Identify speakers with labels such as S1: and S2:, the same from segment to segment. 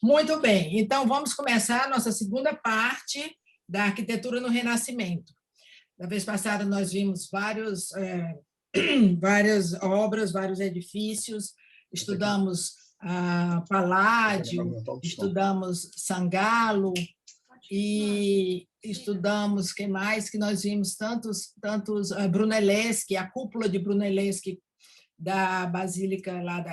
S1: Muito bem, então vamos começar a nossa segunda parte da arquitetura no Renascimento. Da vez passada nós vimos várias obras, vários edifícios, estudamos Paládio, estudamos Sangalo e estudamos, que mais que nós vimos, tantos Brunelleschi, a cúpula de Brunelleschi da Basílica lá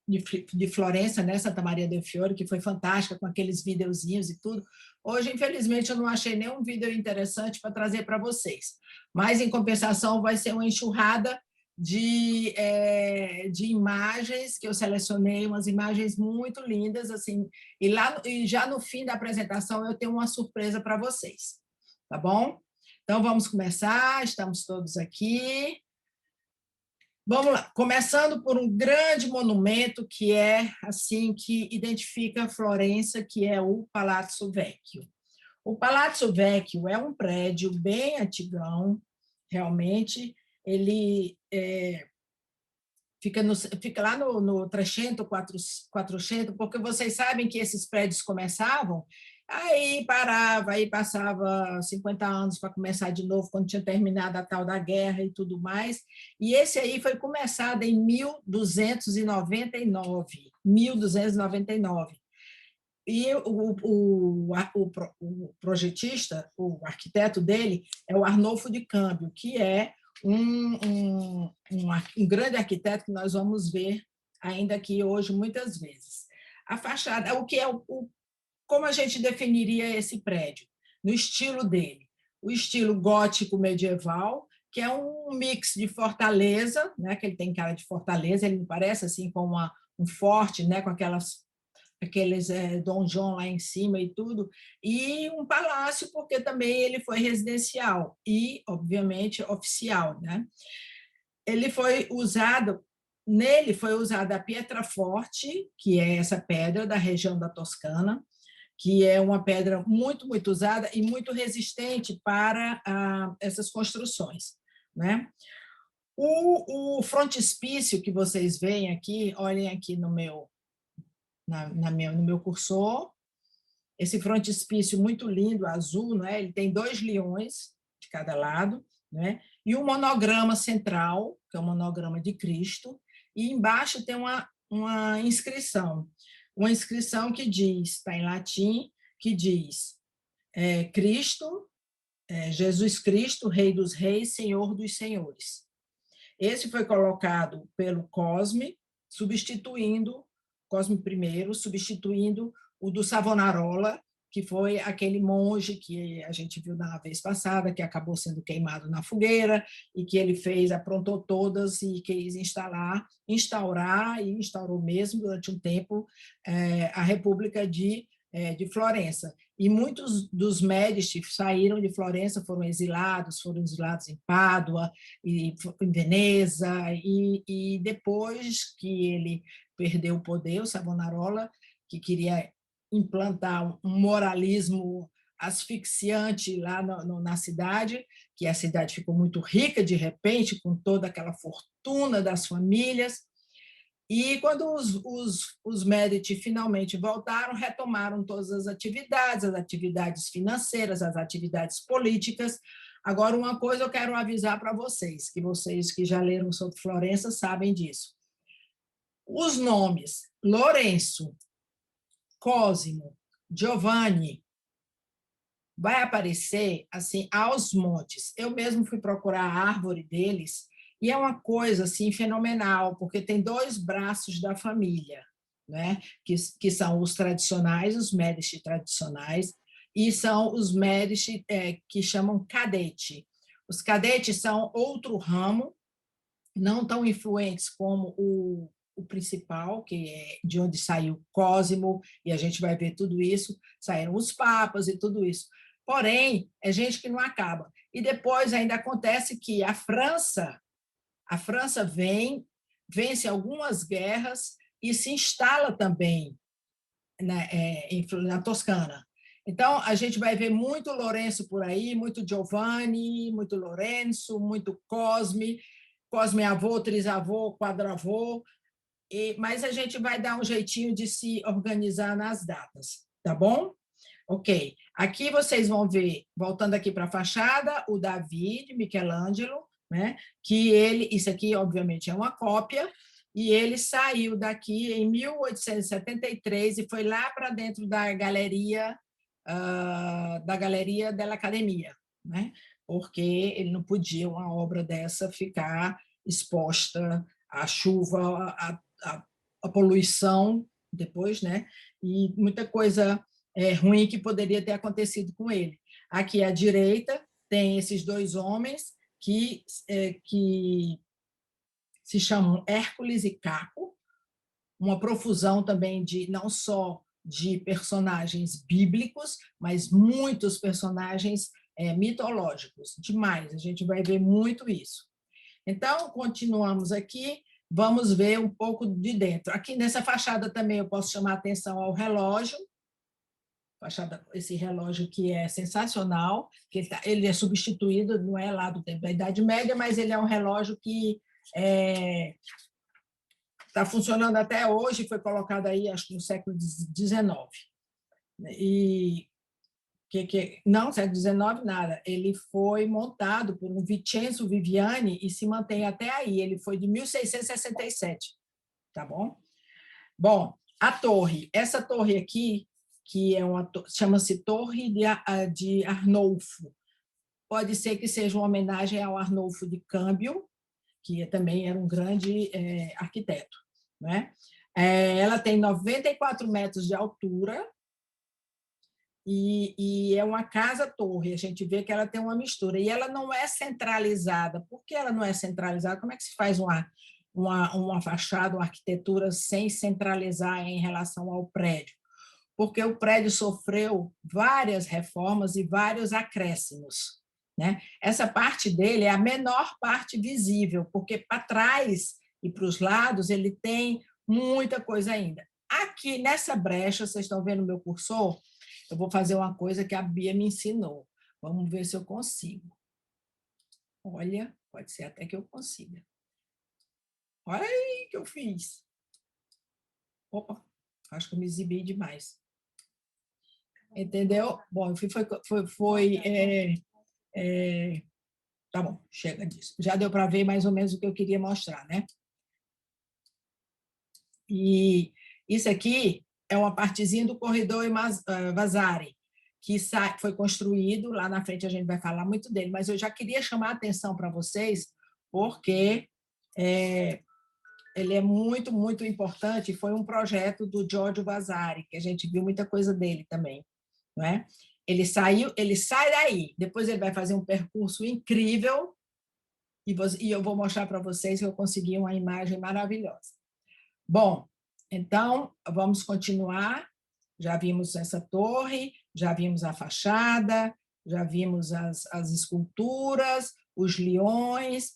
S1: de Florença, né, Santa Maria del Fiore, que foi fantástica, com aqueles videozinhos e tudo. Hoje, infelizmente, eu não achei nenhum vídeo interessante para trazer para vocês, mas, em compensação, vai ser uma enxurrada de imagens que eu selecionei, umas imagens muito lindas, assim, e já no fim da apresentação eu tenho uma surpresa para vocês, tá bom? Então, vamos começar, estamos todos aqui. Vamos lá, começando por um grande monumento que que identifica Florença, que é o Palazzo Vecchio. O Palazzo Vecchio é um prédio bem antigão, realmente. Ele fica lá no 300, 400, porque vocês sabem que esses prédios começavam, aí parava, aí passava 50 anos para começar de novo, quando tinha terminado a tal da guerra e tudo mais. E esse aí foi começado em 1299. 1299. E o projetista, o arquiteto dele, é o Arnolfo de Cambio, que é um grande arquiteto que nós vamos ver ainda aqui hoje muitas vezes. A fachada, como a gente definiria esse prédio? No estilo dele, o estilo gótico medieval, que é um mix de fortaleza, né, que ele tem cara de fortaleza, ele me parece assim com um forte, né, com aqueles donjon lá em cima e tudo, e um palácio, porque também ele foi residencial e, obviamente, oficial, né? Nele foi usada a Pietraforte, que é essa pedra da região da Toscana, que é uma pedra muito, muito usada e muito resistente para essas construções, né? O frontispício que vocês veem aqui, olhem aqui no meu cursor, esse frontispício muito lindo, azul, né? Ele tem 2 leões de cada lado, né? E um monograma central, que é o monograma de Cristo, e embaixo tem uma inscrição que diz, está em latim, que diz Cristo, Jesus Cristo, Rei dos Reis, Senhor dos Senhores. Esse foi colocado pelo Cosme, Cosme I, substituindo o do Savonarola, que foi aquele monge que a gente viu na vez passada, que acabou sendo queimado na fogueira, e que ele aprontou todas e quis instaurar, e instaurou mesmo durante um tempo, a República de Florença. E muitos dos Médici saíram de Florença, foram exilados em Pádua, e em Veneza, e depois que ele perdeu o poder, o Savonarola, que queria implantar um moralismo asfixiante lá na cidade, que a cidade ficou muito rica de repente, com toda aquela fortuna das famílias. E quando os Médici finalmente voltaram, retomaram todas as atividades financeiras, as atividades políticas. Agora, uma coisa eu quero avisar para vocês que já leram sobre Florença sabem disso. Os nomes Lourenço, Cosimo, Giovanni, vai aparecer assim aos montes. Eu mesmo fui procurar a árvore deles e é uma coisa assim fenomenal, porque tem 2 braços da família, né? que são os tradicionais, os Médici tradicionais, e são os Médici que chamam cadete. Os cadetes são outro ramo, não tão influentes como o principal, que é de onde saiu Cosimo, e a gente vai ver tudo isso, saíram os papas e tudo isso. Porém, é gente que não acaba. E depois ainda acontece que a França vence algumas guerras e se instala também na Toscana. Então, a gente vai ver muito Lourenço por aí, muito Giovanni, muito Lourenço, muito Cosme avô, trisavô, quadravô, mas a gente vai dar um jeitinho de se organizar nas datas, tá bom? Ok. Aqui vocês vão ver, voltando aqui para a fachada, o Davi, de Michelangelo, né? Que isso aqui, obviamente, é uma cópia, e ele saiu daqui em 1873 e foi lá para dentro da galeria della Academia, né? Porque ele não podia uma obra dessa ficar exposta à chuva, à poluição depois, né? E muita coisa ruim que poderia ter acontecido com ele. Aqui à direita tem esses dois homens que se chamam Hércules e Caco, uma profusão também de não só de personagens bíblicos, mas muitos personagens mitológicos, demais, a gente vai ver muito isso. Então, continuamos aqui, vamos ver um pouco de dentro. Aqui nessa fachada também eu posso chamar a atenção ao relógio, esse relógio que é sensacional, que ele é substituído, não é lá do tempo da Idade Média, mas ele é um relógio que está funcionando até hoje, foi colocado aí, acho que no século XIX. Não, século XIX, nada. Ele foi montado por um Vincenzo Viviani e se mantém até aí. Ele foi de 1667, tá bom? Bom, a torre. Essa torre aqui, que chama-se Torre de Arnolfo. Pode ser que seja uma homenagem ao Arnolfo de Cambio, que também era um grande arquiteto, né? Ela tem 94 metros de altura e é uma casa-torre. A gente vê que ela tem uma mistura. E ela não é centralizada. Por que ela não é centralizada? Como é que se faz uma fachada, uma arquitetura sem centralizar em relação ao prédio? Porque o prédio sofreu várias reformas e vários acréscimos, né? Essa parte dele é a menor parte visível, porque para trás e para os lados ele tem muita coisa ainda. Aqui nessa brecha, vocês estão vendo o meu cursor? Eu vou fazer uma coisa que a Bia me ensinou. Vamos ver se eu consigo. Olha, pode ser até que eu consiga. Olha aí o que eu fiz. Opa, acho que eu me exibi demais. Entendeu? Bom, tá bom, chega disso. Já deu para ver mais ou menos o que eu queria mostrar, né? E isso aqui é uma partezinha do corredor Vasari, que foi construído, lá na frente a gente vai falar muito dele, mas eu já queria chamar a atenção para vocês, porque ele é muito, muito importante, foi um projeto do Giorgio Vasari, que a gente viu muita coisa dele também, não é? Ele sai daí, depois ele vai fazer um percurso incrível, e eu vou mostrar para vocês que eu consegui uma imagem maravilhosa. Bom, então, vamos continuar. Já vimos essa torre, já vimos a fachada, já vimos as esculturas, os leões,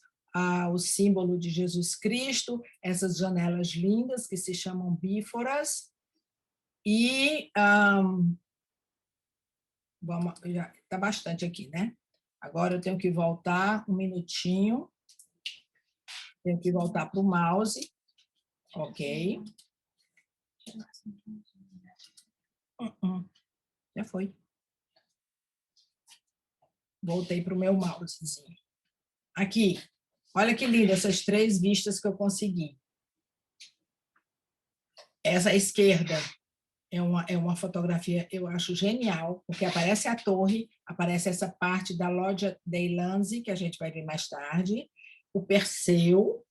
S1: o símbolo de Jesus Cristo, essas janelas lindas que se chamam bíforas. E já está bastante aqui, né? Agora eu tenho que voltar um minutinho. Tenho que voltar para o mouse. Ok. Já foi. Voltei para o meu mousezinho. Aqui. Olha que linda essas 3 vistas que eu consegui. Essa à esquerda é uma fotografia, eu acho genial, porque aparece a torre, aparece essa parte da Loggia dei Lanzi, que a gente vai ver mais tarde, o Perseu,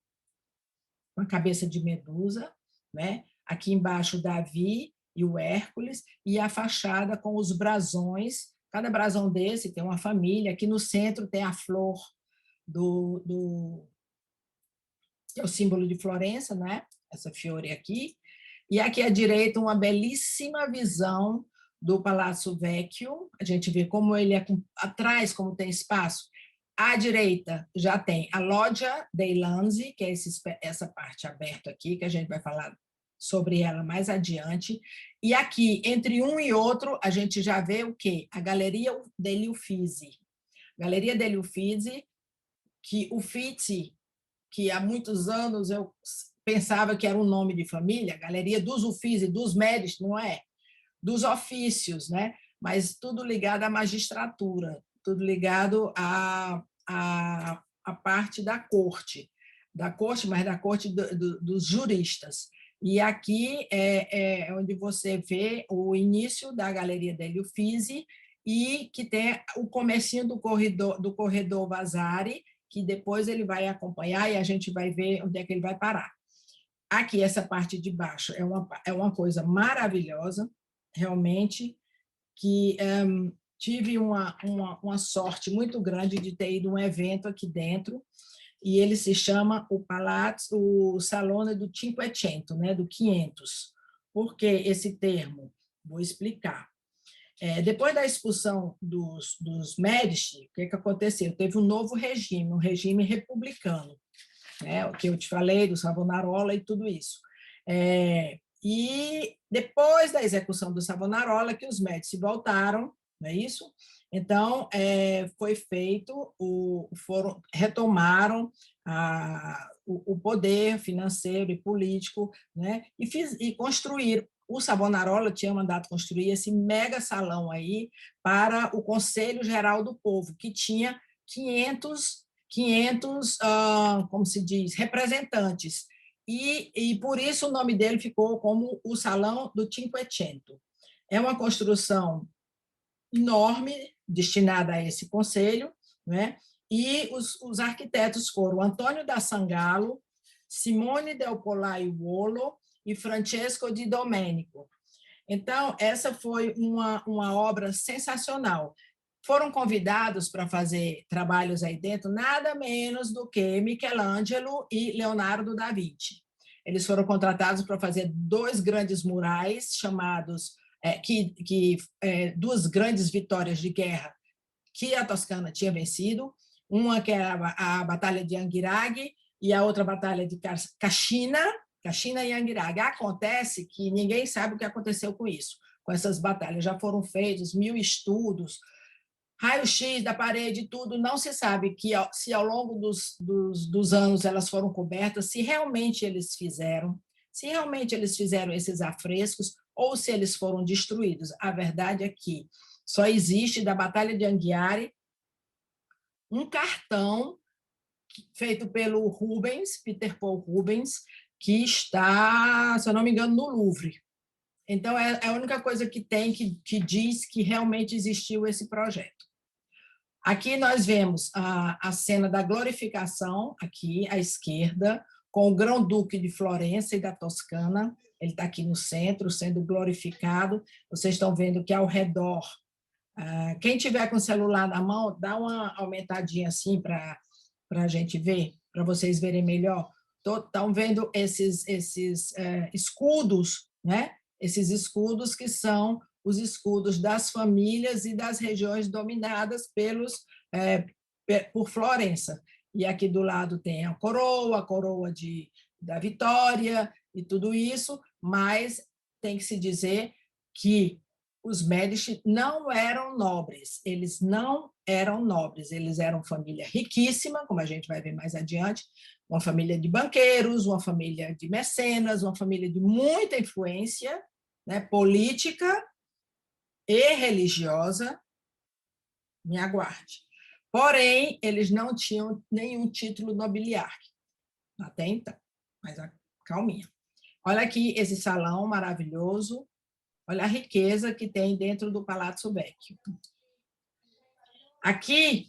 S1: com a cabeça de medusa, né? Aqui embaixo Davi e o Hércules, e a fachada com os brasões. Cada brasão desse tem uma família. Aqui no centro tem a flor que é o símbolo de Florença, né? Essa fiore aqui. E aqui à direita, uma belíssima visão do Palazzo Vecchio. A gente vê como ele é atrás, como tem espaço. À direita já tem a Loggia dei Lanzi, que é essa parte aberta aqui, que a gente vai falar sobre ela mais adiante. E aqui, entre um e outro, a gente já vê o quê? A Galeria degli Uffizi. Galeria degli Uffizi, que o Uffizi, que há muitos anos eu pensava que era um nome de família, Galeria dos Uffizi, dos Médici, não é? Dos ofícios, né? Mas tudo ligado à magistratura, tudo ligado à parte da corte, mas da corte dos juristas. E aqui é onde você vê o início da Galeria degli Uffizi e que tem o comecinho do corredor Vasari, que depois ele vai acompanhar e a gente vai ver onde é que ele vai parar. Aqui, essa parte de baixo é uma coisa maravilhosa, realmente, que tive uma sorte muito grande de ter ido a um evento aqui dentro, e ele se chama o Salone do Cinquecento, né, do 500. Por que esse termo? Vou explicar. Depois da expulsão dos Médici, o que aconteceu? Teve um novo regime, um regime republicano, né, o que eu te falei, do Savonarola e tudo isso. E depois da execução do Savonarola, que os Médici voltaram, não é isso? Então, foi feito, retomaram o poder financeiro e político, né? E construíram. O Savonarola tinha mandado construir esse mega salão aí para o Conselho Geral do Povo, que tinha 500 como se diz, representantes. E por isso o nome dele ficou como o Salão do Cinquecento. É uma construção enorme, destinada a esse conselho, né? E os arquitetos foram Antônio da Sangallo, Simone del Pollaiuolo e Francesco di Domenico. Então, essa foi uma obra sensacional. Foram convidados para fazer trabalhos aí dentro nada menos do que Michelangelo e Leonardo da Vinci. Eles foram contratados para fazer 2 grandes murais chamados duas grandes vitórias de guerra que a Toscana tinha vencido, uma que era a Batalha de Anguirag e a outra Batalha de Cascina e Anguirag. Acontece que ninguém sabe o que aconteceu com isso, com essas batalhas. Já foram feitos 1000 estudos, raio-x da parede, tudo. Não se sabe se ao longo dos anos elas foram cobertas, se realmente eles fizeram esses afrescos ou se eles foram destruídos. A verdade é que só existe da Batalha de Anghiari um cartão feito pelo Rubens, Peter Paul Rubens, que está, se eu não me engano, no Louvre. Então, é a única coisa que tem que diz que realmente existiu esse projeto. Aqui nós vemos a cena da glorificação, aqui à esquerda, com o Grão-Duque de Florença e da Toscana. Ele está aqui no centro, sendo glorificado. Vocês estão vendo que ao redor, quem tiver com o celular na mão, dá uma aumentadinha assim para a gente ver, para vocês verem melhor. Estão vendo esses escudos, né? Esses escudos que são os escudos das famílias e das regiões dominadas por Florença. E aqui do lado tem a coroa da Vitória e tudo isso, mas tem que se dizer que os Médici não eram nobres, eles eram família riquíssima, como a gente vai ver mais adiante, uma família de banqueiros, uma família de mecenas, uma família de muita influência, né, política e religiosa, me aguarde. Porém, eles não tinham nenhum título nobiliário, até então, mas calminha. Olha aqui esse salão maravilhoso, olha a riqueza que tem dentro do Palazzo Vecchio. Aqui,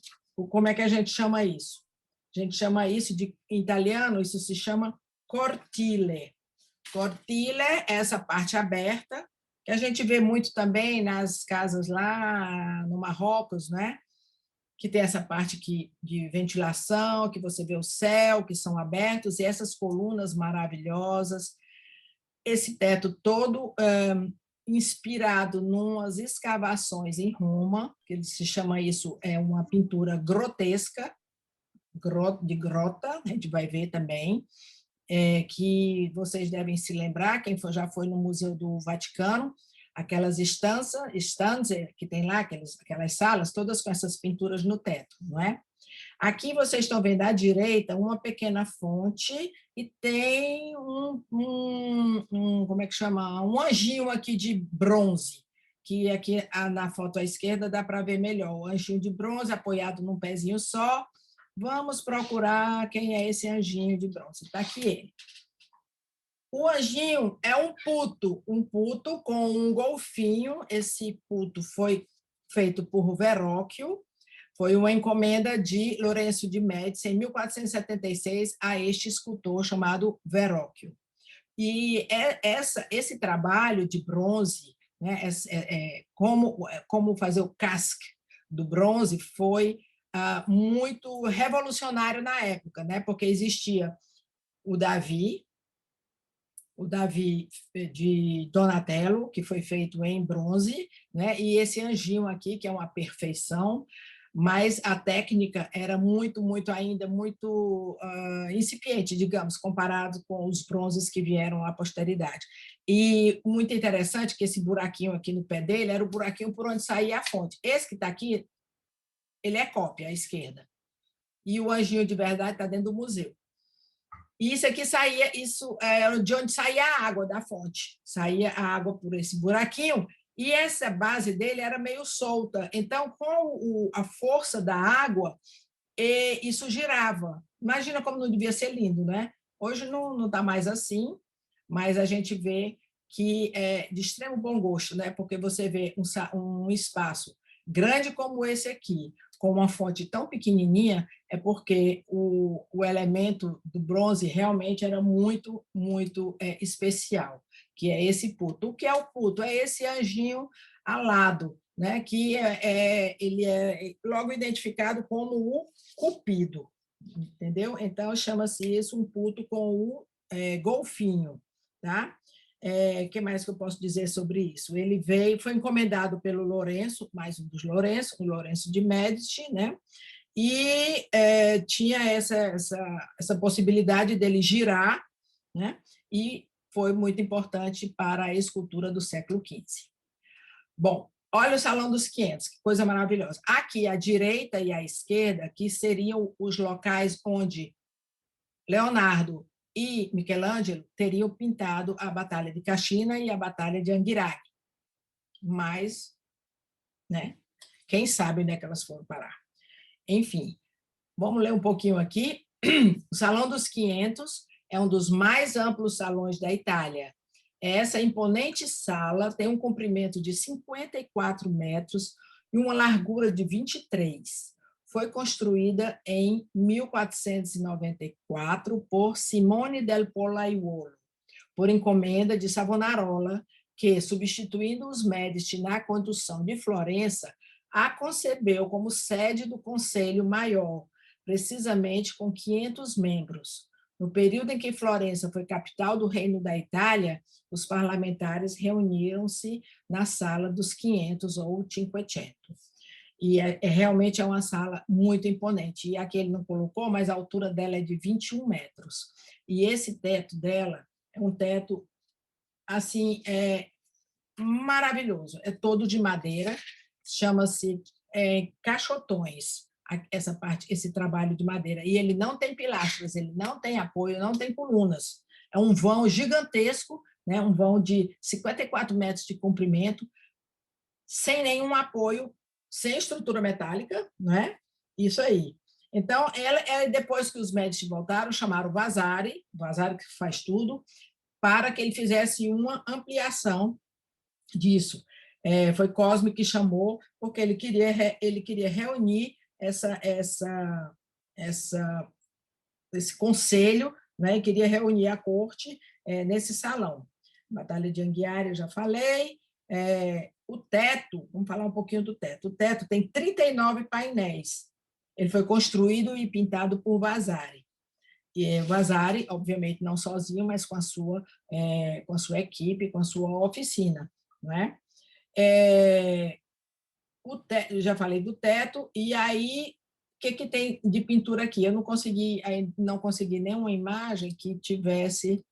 S1: como é que a gente chama isso? A gente chama isso, em italiano, isso se chama cortile. Cortile é essa parte aberta, que a gente vê muito também nas casas lá no Marrocos, né? Que tem essa parte de ventilação, que você vê o céu, que são abertos, e essas colunas maravilhosas, esse teto todo inspirado em umas escavações em Roma, que se chama isso, uma pintura grotesca, de grota, a gente vai ver também, que vocês devem se lembrar, quem já foi no Museu do Vaticano, aquelas estantes que tem lá, aquelas salas, todas com essas pinturas no teto, não é? Aqui vocês estão vendo à direita uma pequena fonte e tem como é que chama? Um anjinho aqui de bronze, que aqui na foto à esquerda dá para ver melhor. O anjinho de bronze apoiado num pezinho só. Vamos procurar quem é esse anjinho de bronze. Está aqui ele. O anjinho é um puto com um golfinho. Esse puto foi feito por Verrocchio, foi uma encomenda de Lourenço de Médici, em 1476, a este escultor chamado Verrocchio. E esse trabalho de bronze, né, como fazer o casque do bronze, foi muito revolucionário na época, né, porque existia o Davi de Donatello, que foi feito em bronze, né? E esse anjinho aqui, que é uma perfeição, mas a técnica era ainda muito incipiente, digamos, comparado com os bronzes que vieram à posteridade. E muito interessante que esse buraquinho aqui no pé dele era o buraquinho por onde saía a fonte. Esse que está aqui, ele é cópia, à esquerda. E o anjinho de verdade está dentro do museu. E isso aqui isso era de onde saía a água da fonte. Saía a água por esse buraquinho, e essa base dele era meio solta. Então, com a força da água, isso girava. Imagina como não devia ser lindo, né? Hoje não está mais assim, mas a gente vê que é de extremo bom gosto, né? Porque você vê um espaço grande como esse aqui, com uma fonte tão pequenininha, é porque o elemento do bronze realmente era muito especial, que é esse puto. O que é o puto? É esse anjinho alado, né? Que ele é logo identificado como o Cupido, entendeu? Então, chama-se isso um puto com o golfinho, tá? Que mais que eu posso dizer sobre isso? Ele foi encomendado pelo Lourenço, mais um dos Lourenço, o Lourenço de Médici, né? E tinha essa possibilidade dele girar, né? E foi muito importante para a escultura do século XV. Bom, olha o Salão dos 500, que coisa maravilhosa. Aqui, à direita e à esquerda, que seriam os locais onde Leonardo e Michelangelo teriam pintado a Batalha de Caxina e a Batalha de Anguirag. Mas, né, quem sabe onde é que elas foram parar. Enfim, vamos ler um pouquinho aqui. O Salão dos 500 é um dos mais amplos salões da Itália. Essa imponente sala tem um comprimento de 54 metros e uma largura de 23. Foi construída em 1494 por Simone del Pollaiuolo, por encomenda de Savonarola, que, substituindo os Médici na condução de Florença, a concebeu como sede do Conselho Maior, precisamente com 500 membros. No período em que Florença foi capital do Reino da Itália, os parlamentares reuniram-se na Sala dos 500, ou Cinquecento. E realmente é uma sala muito imponente. E aqui ele não colocou, mas a altura dela é de 21 metros. E esse teto dela é um teto assim, maravilhoso. É todo de madeira, chama-se caixotões, essa parte, esse trabalho de madeira. E ele não tem pilastras, ele não tem apoio, não tem colunas. É um vão gigantesco, né? Um vão de 54 metros de comprimento, sem nenhum apoio, sem estrutura metálica, né? Isso aí. Então, depois que os Médici voltaram, chamaram Vasari que faz tudo, para que ele fizesse uma ampliação disso. Foi Cosme que chamou, porque ele queria reunir esse conselho, né? E queria reunir a corte nesse salão. Batalha de Anguiari, eu já falei. O teto, vamos falar um pouquinho do teto. O teto tem 39 painéis. Ele foi construído e pintado por Vasari. E Vasari, obviamente, não sozinho, mas com a sua equipe, com a sua oficina. Não é? Já falei do teto, e aí, o que tem de pintura aqui? Eu não consegui nenhuma imagem que tivesse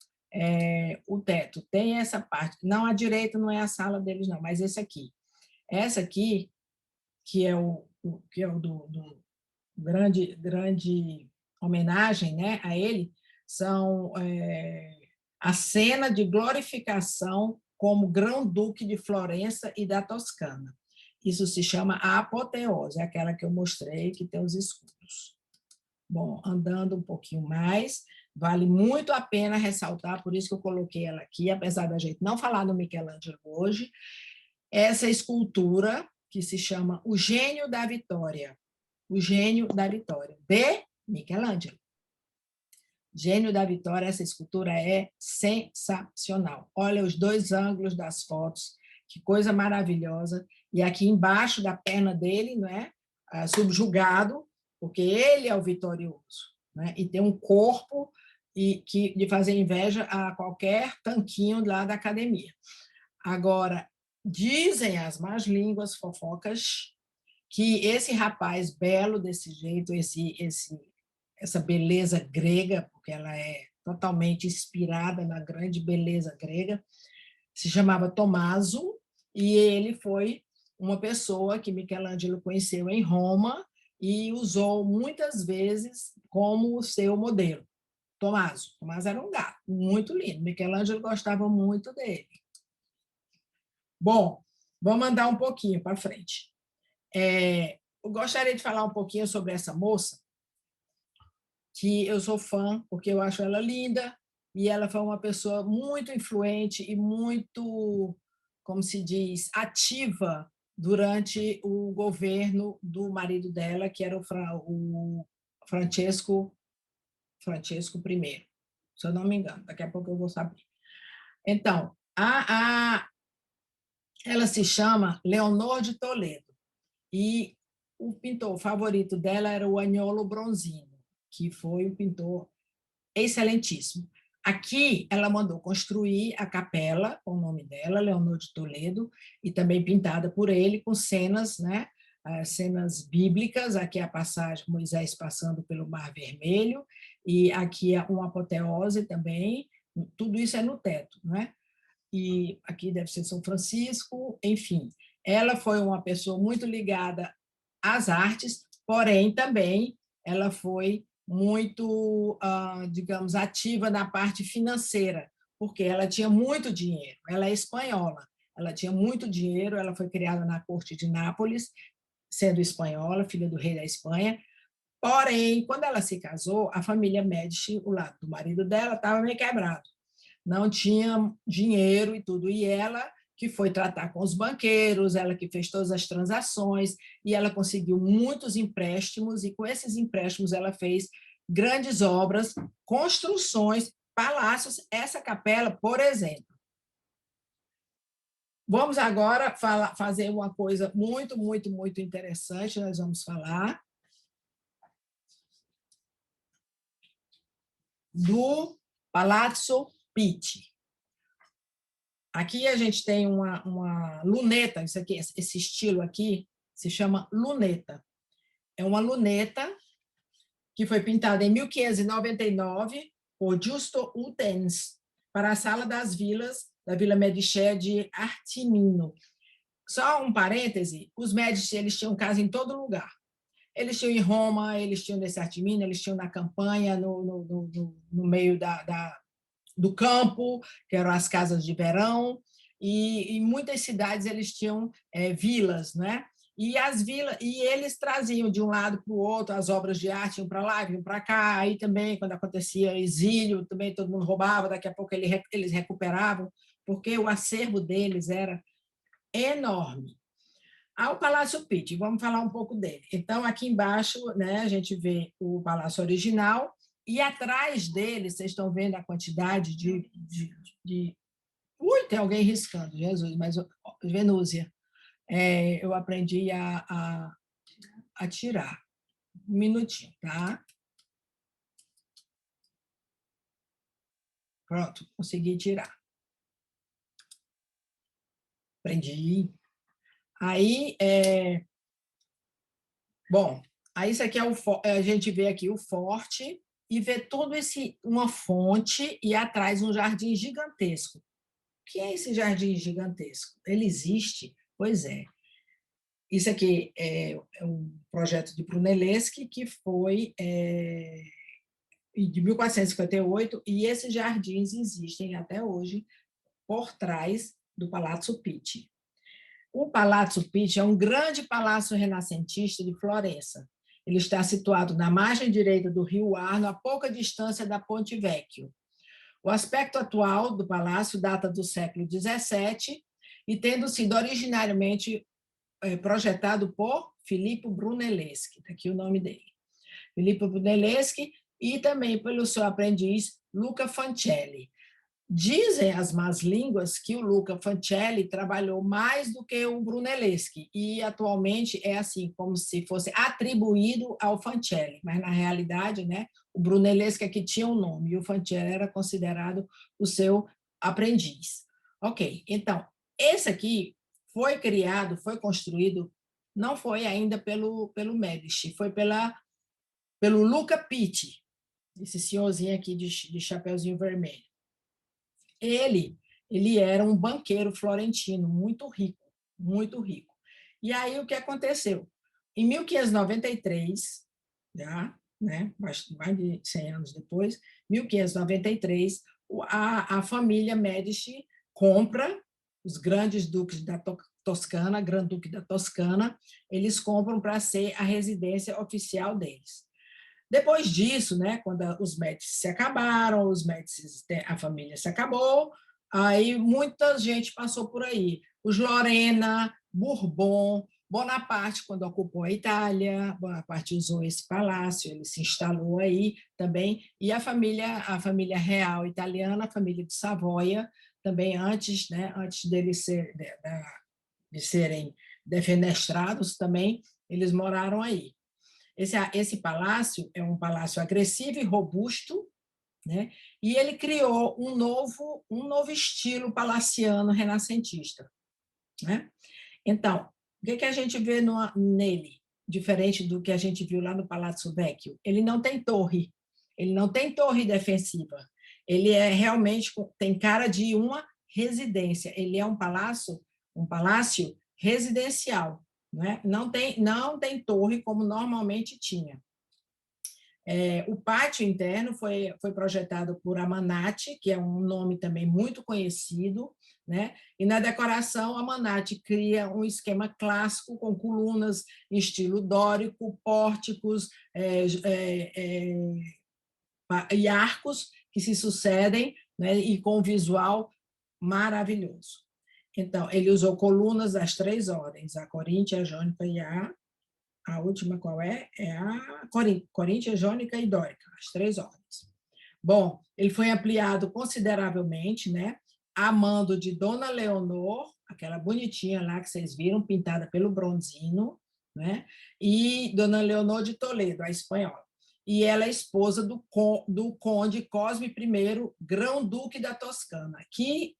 S1: o teto. Tem essa parte. Não, à direita não é a sala deles, não, mas esse aqui. Essa aqui, que é o grande homenagem, né, a ele, são a cena de glorificação como Grão-Duque de Florença e da Toscana. Isso se chama a apoteose, é aquela que eu mostrei, que tem os escudos. Bom, andando um pouquinho mais, vale muito a pena ressaltar, por isso que eu coloquei ela aqui, apesar da gente não falar do Michelangelo hoje, essa escultura que se chama O Gênio da Vitória. O Gênio da Vitória, de Michelangelo. Gênio da Vitória, essa escultura é sensacional. Olha os dois ângulos das fotos, que coisa maravilhosa. E aqui embaixo da perna dele, não é? Subjugado, porque ele é o vitorioso, né? E tem um corpo de fazer inveja a qualquer tanquinho lá da academia. Agora, dizem as más línguas fofocas que esse rapaz belo desse jeito, essa beleza grega, porque ela é totalmente inspirada na grande beleza grega, se chamava Tomaso, e ele foi uma pessoa que Michelangelo conheceu em Roma e usou muitas vezes como o seu modelo. Tomaso era um gato, muito lindo. Michelangelo gostava muito dele. Bom, vamos andar um pouquinho para frente. Eu gostaria de falar um pouquinho sobre essa moça, que eu sou fã, porque eu acho ela linda, e ela foi uma pessoa muito influente e muito, como se diz, ativa durante o governo do marido dela, que era o Francesco I, se eu não me engano, daqui a pouco eu vou saber. Então, ela se chama Leonor de Toledo, e o pintor favorito dela era o Agnolo Bronzino, que foi um pintor excelentíssimo. Aqui, ela mandou construir a capela, com o nome dela, Leonor de Toledo, e também pintada por ele, com cenas, né, cenas bíblicas. Aqui é a passagem, Moisés passando pelo Mar Vermelho, e aqui é uma apoteose também, tudo isso é no teto, né? E aqui deve ser São Francisco, enfim. Ela foi uma pessoa muito ligada às artes, porém, também ela foi muito, digamos, ativa na parte financeira, porque ela tinha muito dinheiro. Ela é espanhola, ela tinha muito dinheiro, ela foi criada na corte de Nápoles, sendo espanhola, filha do rei da Espanha. Porém, quando ela se casou, a família Médici, o lado do marido dela, estava meio quebrado, não tinha dinheiro e tudo, e ela que foi tratar com os banqueiros, ela que fez todas as transações, e ela conseguiu muitos empréstimos, e com esses empréstimos ela fez grandes obras, construções, palácios, essa capela, por exemplo. Vamos agora fazer uma coisa muito, muito, muito interessante, nós vamos falar do Palazzo Pitti. Aqui a gente tem uma luneta, isso aqui, esse estilo aqui se chama luneta. É uma luneta que foi pintada em 1599 por Giusto Utens para a Sala das Vilas da Vila Medici de Artimino. Só um parêntese, os Medici eles tinham casa em todo lugar. Eles tinham em Roma, eles tinham nesse Artimino, eles tinham na campanha, no meio do campo, que eram as casas de verão, e em muitas cidades eles tinham vilas, né? E as vilas, e eles traziam de um lado para o outro as obras de arte, iam para lá, iam para cá. Aí também, quando acontecia exílio, também todo mundo roubava, daqui a pouco eles recuperavam, porque o acervo deles era enorme. Ao Palácio Pitti, vamos falar um pouco dele. Então, aqui embaixo, né, a gente vê o palácio original, e atrás dele, vocês estão vendo a quantidade de... Ui, tem alguém riscando, Jesus, mas Venúzia. Eu aprendi a tirar. Um minutinho, tá? Pronto, consegui tirar. Aprendi. Aí, bom, aí isso aqui a gente vê aqui o forte e vê todo uma fonte e atrás um jardim gigantesco. O que é esse jardim gigantesco? Ele existe? Pois é. Isso aqui é um projeto de Brunelleschi, que foi de 1458, e esses jardins existem até hoje por trás do Palazzo Pitti. O Palazzo Pitti é um grande palácio renascentista de Florença. Ele está situado na margem direita do rio Arno, a pouca distância da Ponte Vecchio. O aspecto atual do palácio data do século XVII e tendo sido originariamente projetado por Filippo Brunelleschi, está aqui o nome dele. Filippo Brunelleschi, e também pelo seu aprendiz Luca Fancelli. Dizem as más línguas que o Luca Fancelli trabalhou mais do que o Brunelleschi, e atualmente é assim, como se fosse atribuído ao Fancelli, mas na realidade, né, o Brunelleschi é que tinha um nome, e o Fancelli era considerado o seu aprendiz. Ok, então, esse aqui foi criado, foi construído, não foi ainda pelo Medici, foi pelo Luca Pitti, esse senhorzinho aqui de chapeuzinho vermelho. Ele era um banqueiro florentino, muito rico, muito rico. E aí o que aconteceu? Em 1593, já, né, mais de 100 anos depois, 1593, a família Medici compra os grandes duques da Toscana, Grande Duque da Toscana, eles compram para ser a residência oficial deles. Depois disso, né, quando os Médici se acabaram, a família se acabou, aí muita gente passou por aí. Os Lorena, Bourbon, Bonaparte, quando ocupou a Itália, Bonaparte usou esse palácio, ele se instalou aí também, e a família real italiana, a família de Savoia, também antes, né, antes deles de serem defenestrados também, eles moraram aí. Esse palácio é um palácio agressivo e robusto, né? E ele criou um novo estilo palaciano renascentista, né? Então, o que a gente vê nele, diferente do que a gente viu lá no Palazzo Vecchio? Ele não tem torre defensiva. Ele realmente tem cara de uma residência. Ele é um palácio residencial, né? Não tem torre como normalmente tinha. O pátio interno foi projetado por Amanati, que é um nome também muito conhecido, né? E na decoração, Amanati cria um esquema clássico com colunas em estilo dórico, pórticos e arcos que se sucedem, né? E com um visual maravilhoso. Então, ele usou colunas das 3 ordens, a coríntia, a jônica e a última qual é? É a coríntia, jônica e dórica, as 3 ordens. Bom, ele foi ampliado consideravelmente, né? A mando de Dona Leonor, aquela bonitinha lá que vocês viram, pintada pelo Bronzino, né? E Dona Leonor de Toledo, a espanhola. E ela é esposa do conde Cosme I, Grão-Duque da Toscana, que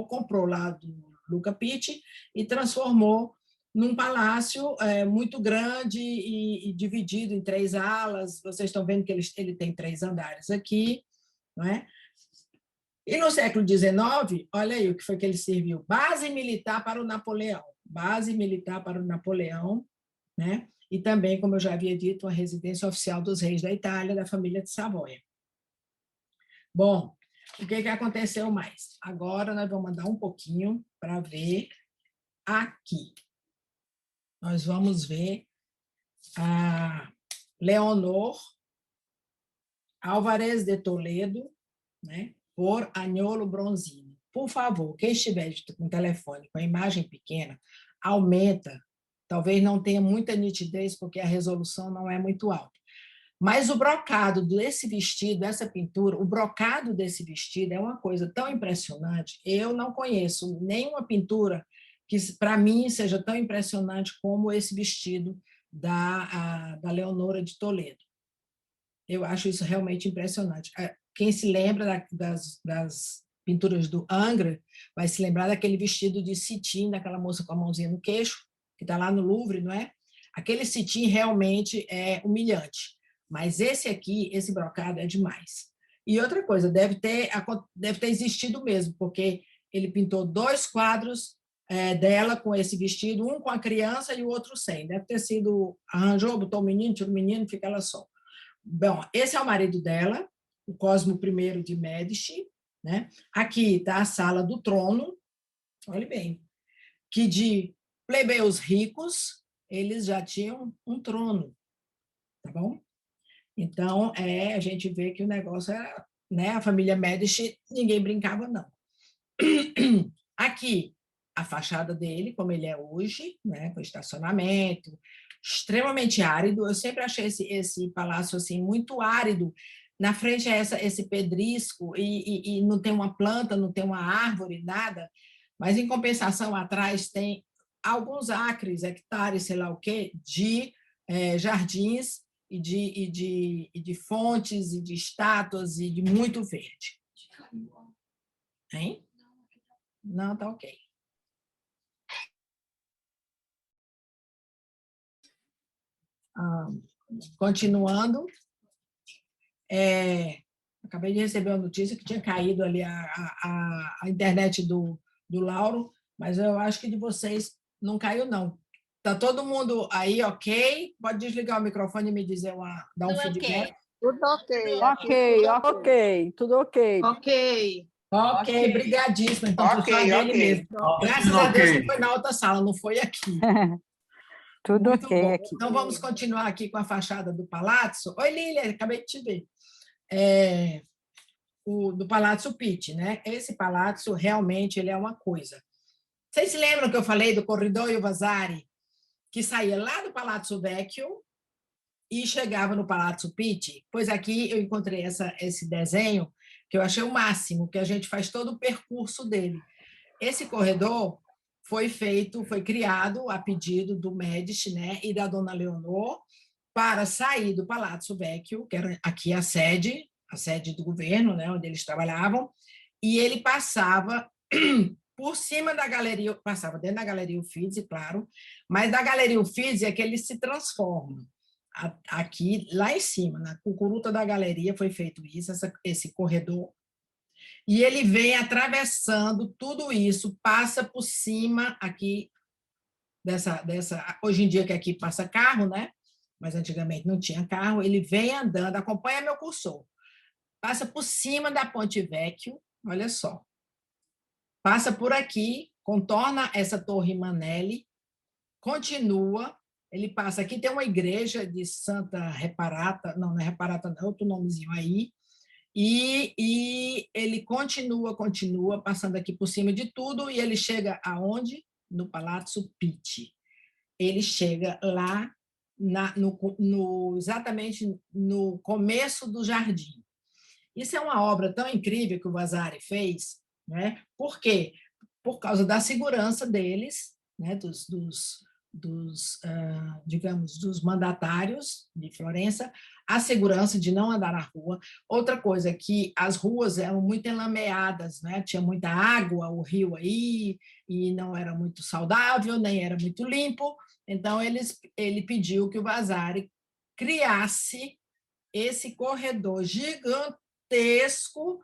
S1: comprou lá do Luca Pitti e transformou num palácio muito grande e dividido em 3 alas. Vocês estão vendo que ele tem 3 andares aqui, não é? E no século XIX, olha aí o que foi que ele serviu: base militar para o Napoleão, né? E também, como eu já havia dito, a residência oficial dos reis da Itália, da família de Savoia. Bom, o que aconteceu mais? Agora nós vamos andar um pouquinho para ver aqui. Nós vamos ver a Leonor Álvarez de Toledo, né, por Agnolo Bronzino. Por favor, quem estiver com o telefone com a imagem pequena, aumenta. Talvez não tenha muita nitidez, porque a resolução não é muito alta. Mas o brocado desse vestido, essa pintura, o brocado desse vestido é uma coisa tão impressionante. Eu não conheço nenhuma pintura que, para mim, seja tão impressionante como esse vestido da Leonora de Toledo. Eu acho isso realmente impressionante. Quem se lembra das pinturas do Ingres vai se lembrar daquele vestido de cetim, daquela moça com a mãozinha no queixo, que está lá no Louvre, não é? Aquele cetim realmente é humilhante. Mas esse aqui, esse brocado, é demais. E outra coisa, deve ter existido mesmo, porque ele pintou 2 quadros dela com esse vestido, um com a criança e o outro sem. Deve ter sido, arranjou, botou o menino, tirou o menino, fica ela só. Bom, esse é o marido dela, o Cosmo I de Médici, né? Aqui está a sala do trono, olhe bem, que de plebeus ricos, eles já tinham um trono, tá bom? Então, a gente vê que o negócio era, né, a família Médici, ninguém brincava, não. Aqui, a fachada dele, como ele é hoje, né, com estacionamento, extremamente árido. Eu sempre achei esse palácio assim muito árido. Na frente é esse pedrisco e não tem uma planta, não tem uma árvore, nada. Mas, em compensação, atrás tem alguns acres, hectares, sei lá o quê, de jardins e de fontes e de estátuas e de muito verde. Hein? Não, tá ok. Continuando, acabei de receber uma notícia que tinha caído ali a internet do Lauro, mas eu acho que de vocês não caiu, não. Está todo mundo aí ok? Pode desligar o microfone e me dizer, dar um feedback?
S2: Tudo ok.
S3: Ok, tudo ok.
S1: Ok, brigadíssimo. Então, foi só dele mesmo. Graças a Deus que foi na outra sala, não foi aqui.
S3: Tudo
S1: Muito
S3: ok
S1: bom.
S3: aqui.
S1: Então, vamos continuar aqui com a fachada do Palácio. Oi, Lília, acabei de te ver. Do Palácio Pitti, né? Esse palácio, realmente, ele é uma coisa. Vocês se lembram que eu falei do Corridoio Vasari, que saía lá do Palácio Vecchio e chegava no Palácio Pitti? Pois aqui eu encontrei esse desenho, que eu achei o máximo, que a gente faz todo o percurso dele. Esse corredor foi criado a pedido do Médici, né, e da Dona Leonor, para sair do Palácio Vecchio, que era aqui a sede do governo, né, onde eles trabalhavam, e ele passava por cima da galeria, passava dentro da Galeria Uffizi, claro, mas da Galeria Uffizi é que ele se transforma. Aqui, lá em cima, na cucuruta da galeria, foi feito isso, esse corredor, e ele vem atravessando tudo isso, passa por cima aqui hoje em dia que aqui passa carro, né? Mas antigamente não tinha carro, ele vem andando, acompanha meu cursor, passa por cima da Ponte Vecchio, olha só, passa por aqui, contorna essa Torre Manelli, continua, ele passa aqui, tem uma igreja de Santa Reparata, não é Reparata, não, outro nomezinho aí, e ele continua, passando aqui por cima de tudo, e ele chega aonde? No Palazzo Pitti. Ele chega lá, exatamente no começo do jardim. Isso é uma obra tão incrível que o Vasari fez, né? Por quê? Por causa da segurança deles, né? Digamos, dos mandatários de Florença, a segurança de não andar na rua. Outra coisa, que as ruas eram muito enlameadas, né? Tinha muita água, o rio aí, e não era muito saudável, nem era muito limpo. Então, ele pediu que o Vasari criasse esse corredor gigantesco.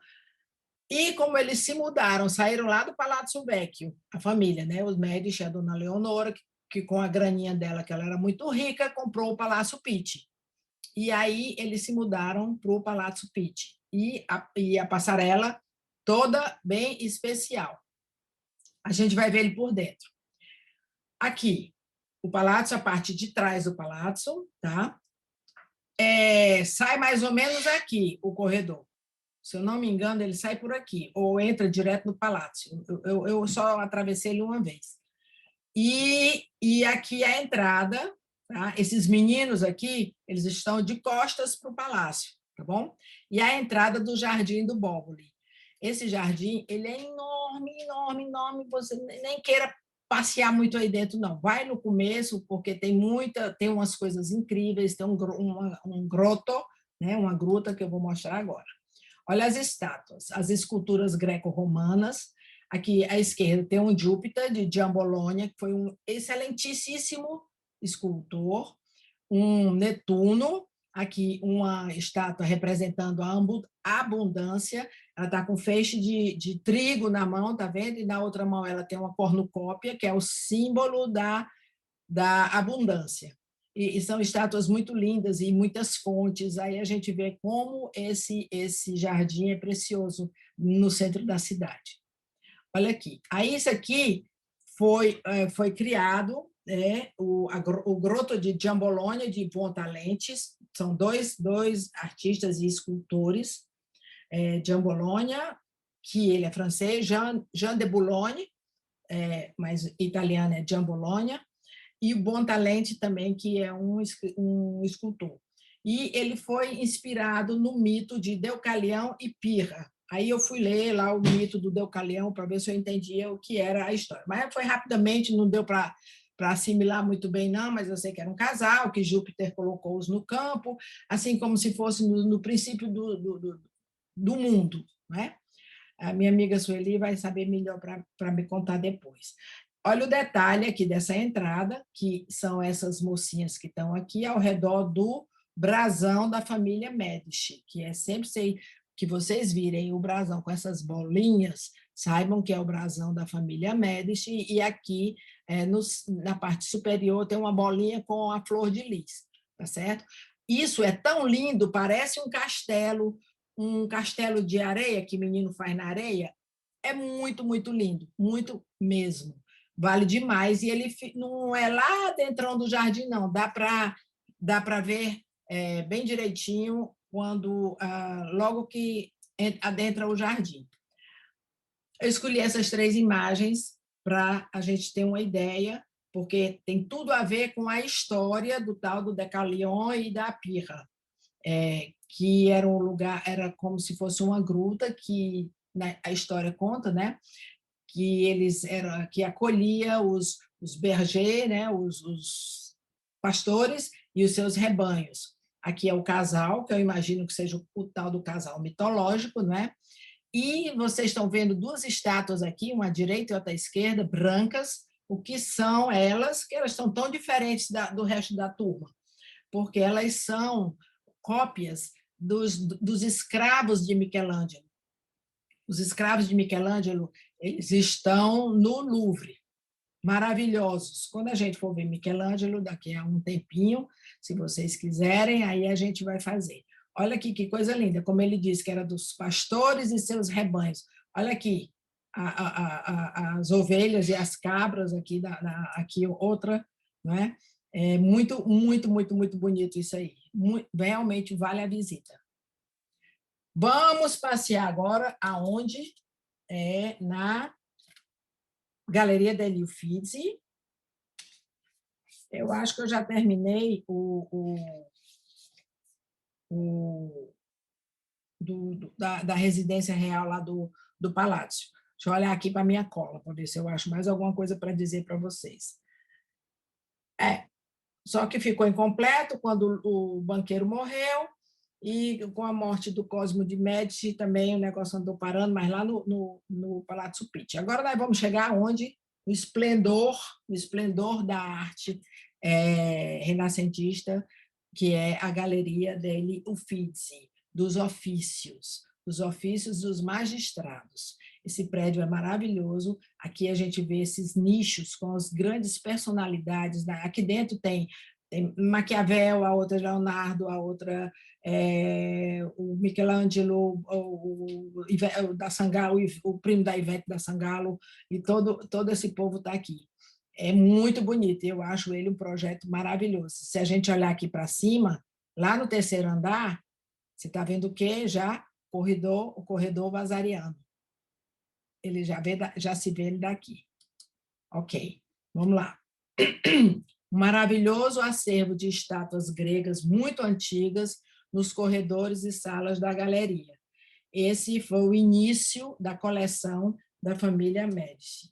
S1: E como eles se mudaram, saíram lá do Palazzo Vecchio, a família, né? Os Médici, a dona Leonora, que com a graninha dela, que ela era muito rica, comprou o Palazzo Pitti. E aí eles se mudaram para o Palazzo Pitti. E a passarela toda bem especial. A gente vai ver ele por dentro. Aqui, o palácio, a parte de trás do palácio, tá? Sai mais ou menos aqui o corredor. Se eu não me engano, ele sai por aqui, ou entra direto no palácio. Eu só atravessei ele uma vez. E aqui é a entrada, tá? Esses meninos aqui, eles estão de costas para o palácio, tá bom? E a entrada do Jardim do Bóboli. Esse jardim, ele é enorme, enorme, enorme, você nem queira passear muito aí dentro, não. Vai no começo, porque tem umas coisas incríveis, tem um grotto, né? Uma gruta que eu vou mostrar agora. Olha as estátuas, as esculturas greco-romanas. Aqui à esquerda tem um Júpiter de Giambologna, que foi um excelentíssimo escultor, um Netuno, aqui uma estátua representando a abundância, ela está com feixe de trigo na mão, tá vendo? E na outra mão ela tem uma cornucópia, que é o símbolo da abundância. E são estátuas muito lindas e muitas fontes. Aí a gente vê como esse jardim é precioso no centro da cidade. Olha aqui. Aí isso aqui foi criado, o Grotto de Giambologna, de Buontalenti. São dois artistas e escultores. Giambologna, que ele é francês, Jean de Boulogne, mas italiano é Giambologna, e o Buontalenti também, que é um escultor. E ele foi inspirado no mito de Deucalião e Pirra. Aí eu fui ler lá o mito do Deucalião para ver se eu entendia o que era a história. Mas foi rapidamente, não deu para assimilar muito bem, não, mas eu sei que era um casal, que Júpiter colocou-os no campo, assim como se fosse no princípio do mundo. Né? A minha amiga Sueli vai saber melhor para me contar depois. Olha o detalhe aqui dessa entrada, que são essas mocinhas que estão aqui ao redor do brasão da família Médici, que é sempre que vocês virem o brasão com essas bolinhas, saibam que é o brasão da família Médici, e aqui na parte superior tem uma bolinha com a flor de lis, tá certo? Isso é tão lindo, parece um castelo de areia que menino faz na areia. É muito, muito lindo, muito mesmo. Vale demais. E ele não é lá dentro do jardim, não. Dá para ver bem direitinho quando logo que adentra o jardim. Eu escolhi essas 3 imagens para a gente ter uma ideia, porque tem tudo a ver com a história do tal do Deucalion e da Pirra, que era um lugar, era como se fosse uma gruta que, né, a história conta, né, que acolhia os bergers, né, os pastores e os seus rebanhos. Aqui é o casal, que eu imagino que seja o tal do casal mitológico, né? E vocês estão vendo 2 estátuas aqui, uma à direita e outra à esquerda, brancas. O que são elas? Que elas são tão diferentes do resto da turma, porque elas são cópias dos escravos de Michelangelo. Os escravos de Michelangelo, eles estão no Louvre, maravilhosos. Quando a gente for ver Michelangelo, daqui a um tempinho, se vocês quiserem, aí a gente vai fazer. Olha aqui que coisa linda, como ele disse que era dos pastores e seus rebanhos. Olha aqui, as ovelhas e as cabras, aqui outra, não é? É muito, muito, muito, muito bonito isso aí. Realmente vale a visita. Vamos passear agora aonde? Na Galeria degli Uffizi. Eu acho que eu já terminei da residência real lá do Palácio. Deixa eu olhar aqui para a minha cola, para ver se eu acho mais alguma coisa para dizer para vocês. Só que ficou incompleto quando o banqueiro morreu, e com a morte do Cosimo de Médici também o negócio andou parando, mas lá no Palazzo Pitti. Agora nós vamos chegar onde o esplendor da arte renascentista, que é a Galeria degli Uffizi, dos ofícios dos magistrados. Esse prédio é maravilhoso. Aqui a gente vê esses nichos com as grandes personalidades. Aqui dentro tem Maquiavel, a outra Leonardo, a outra o Michelangelo, o da Sangalo, o primo da Ivete da Sangalo, e todo esse povo está aqui. É muito bonito, eu acho ele um projeto maravilhoso. Se a gente olhar aqui para cima, lá no 3º andar, você está vendo o quê? Já o corredor Vasariano. Ele já se vê ele daqui. Ok, vamos lá. Um maravilhoso acervo de estátuas gregas muito antigas nos corredores e salas da galeria. Esse foi o início da coleção da família Médici.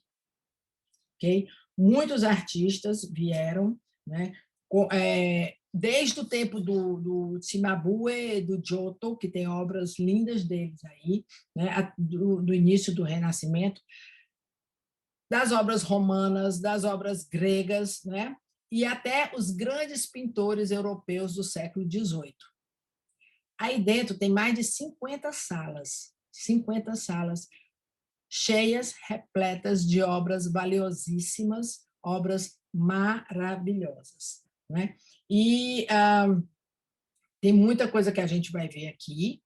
S1: Okay? Muitos artistas vieram, né? Desde o tempo do Cimabue, do Giotto, que tem obras lindas deles aí, né? do início do Renascimento, das obras romanas, das obras gregas, né? E até os grandes pintores europeus do século XVIII. Aí dentro tem mais de 50 salas. 50 salas cheias, repletas de obras valiosíssimas, obras maravilhosas, né? E tem muita coisa que a gente vai ver aqui,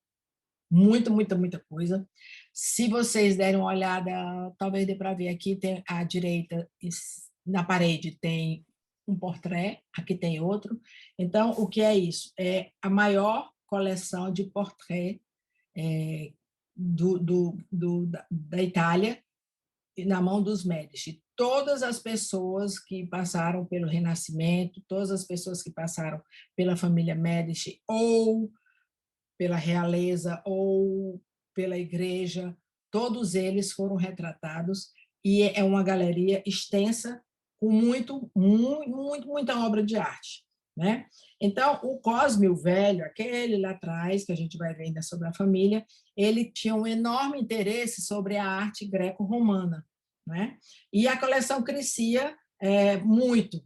S1: muita coisa. Se vocês derem uma olhada, talvez dê para ver aqui, tem à direita, na parede, tem um portrait, aqui tem outro. Então, o que é isso? É a maior coleção de portrait da Itália, na mão dos Médici. Todas as pessoas que passaram pelo Renascimento, todas as pessoas que passaram pela família Médici, ou pela realeza, ou pela igreja, todos eles foram retratados, e é uma galeria extensa, com muita obra de arte, né? Então, o Cosme o Velho, aquele lá atrás, que a gente vai ver ainda sobre a família, ele tinha um enorme interesse sobre a arte greco-romana, né? E a coleção crescia muito.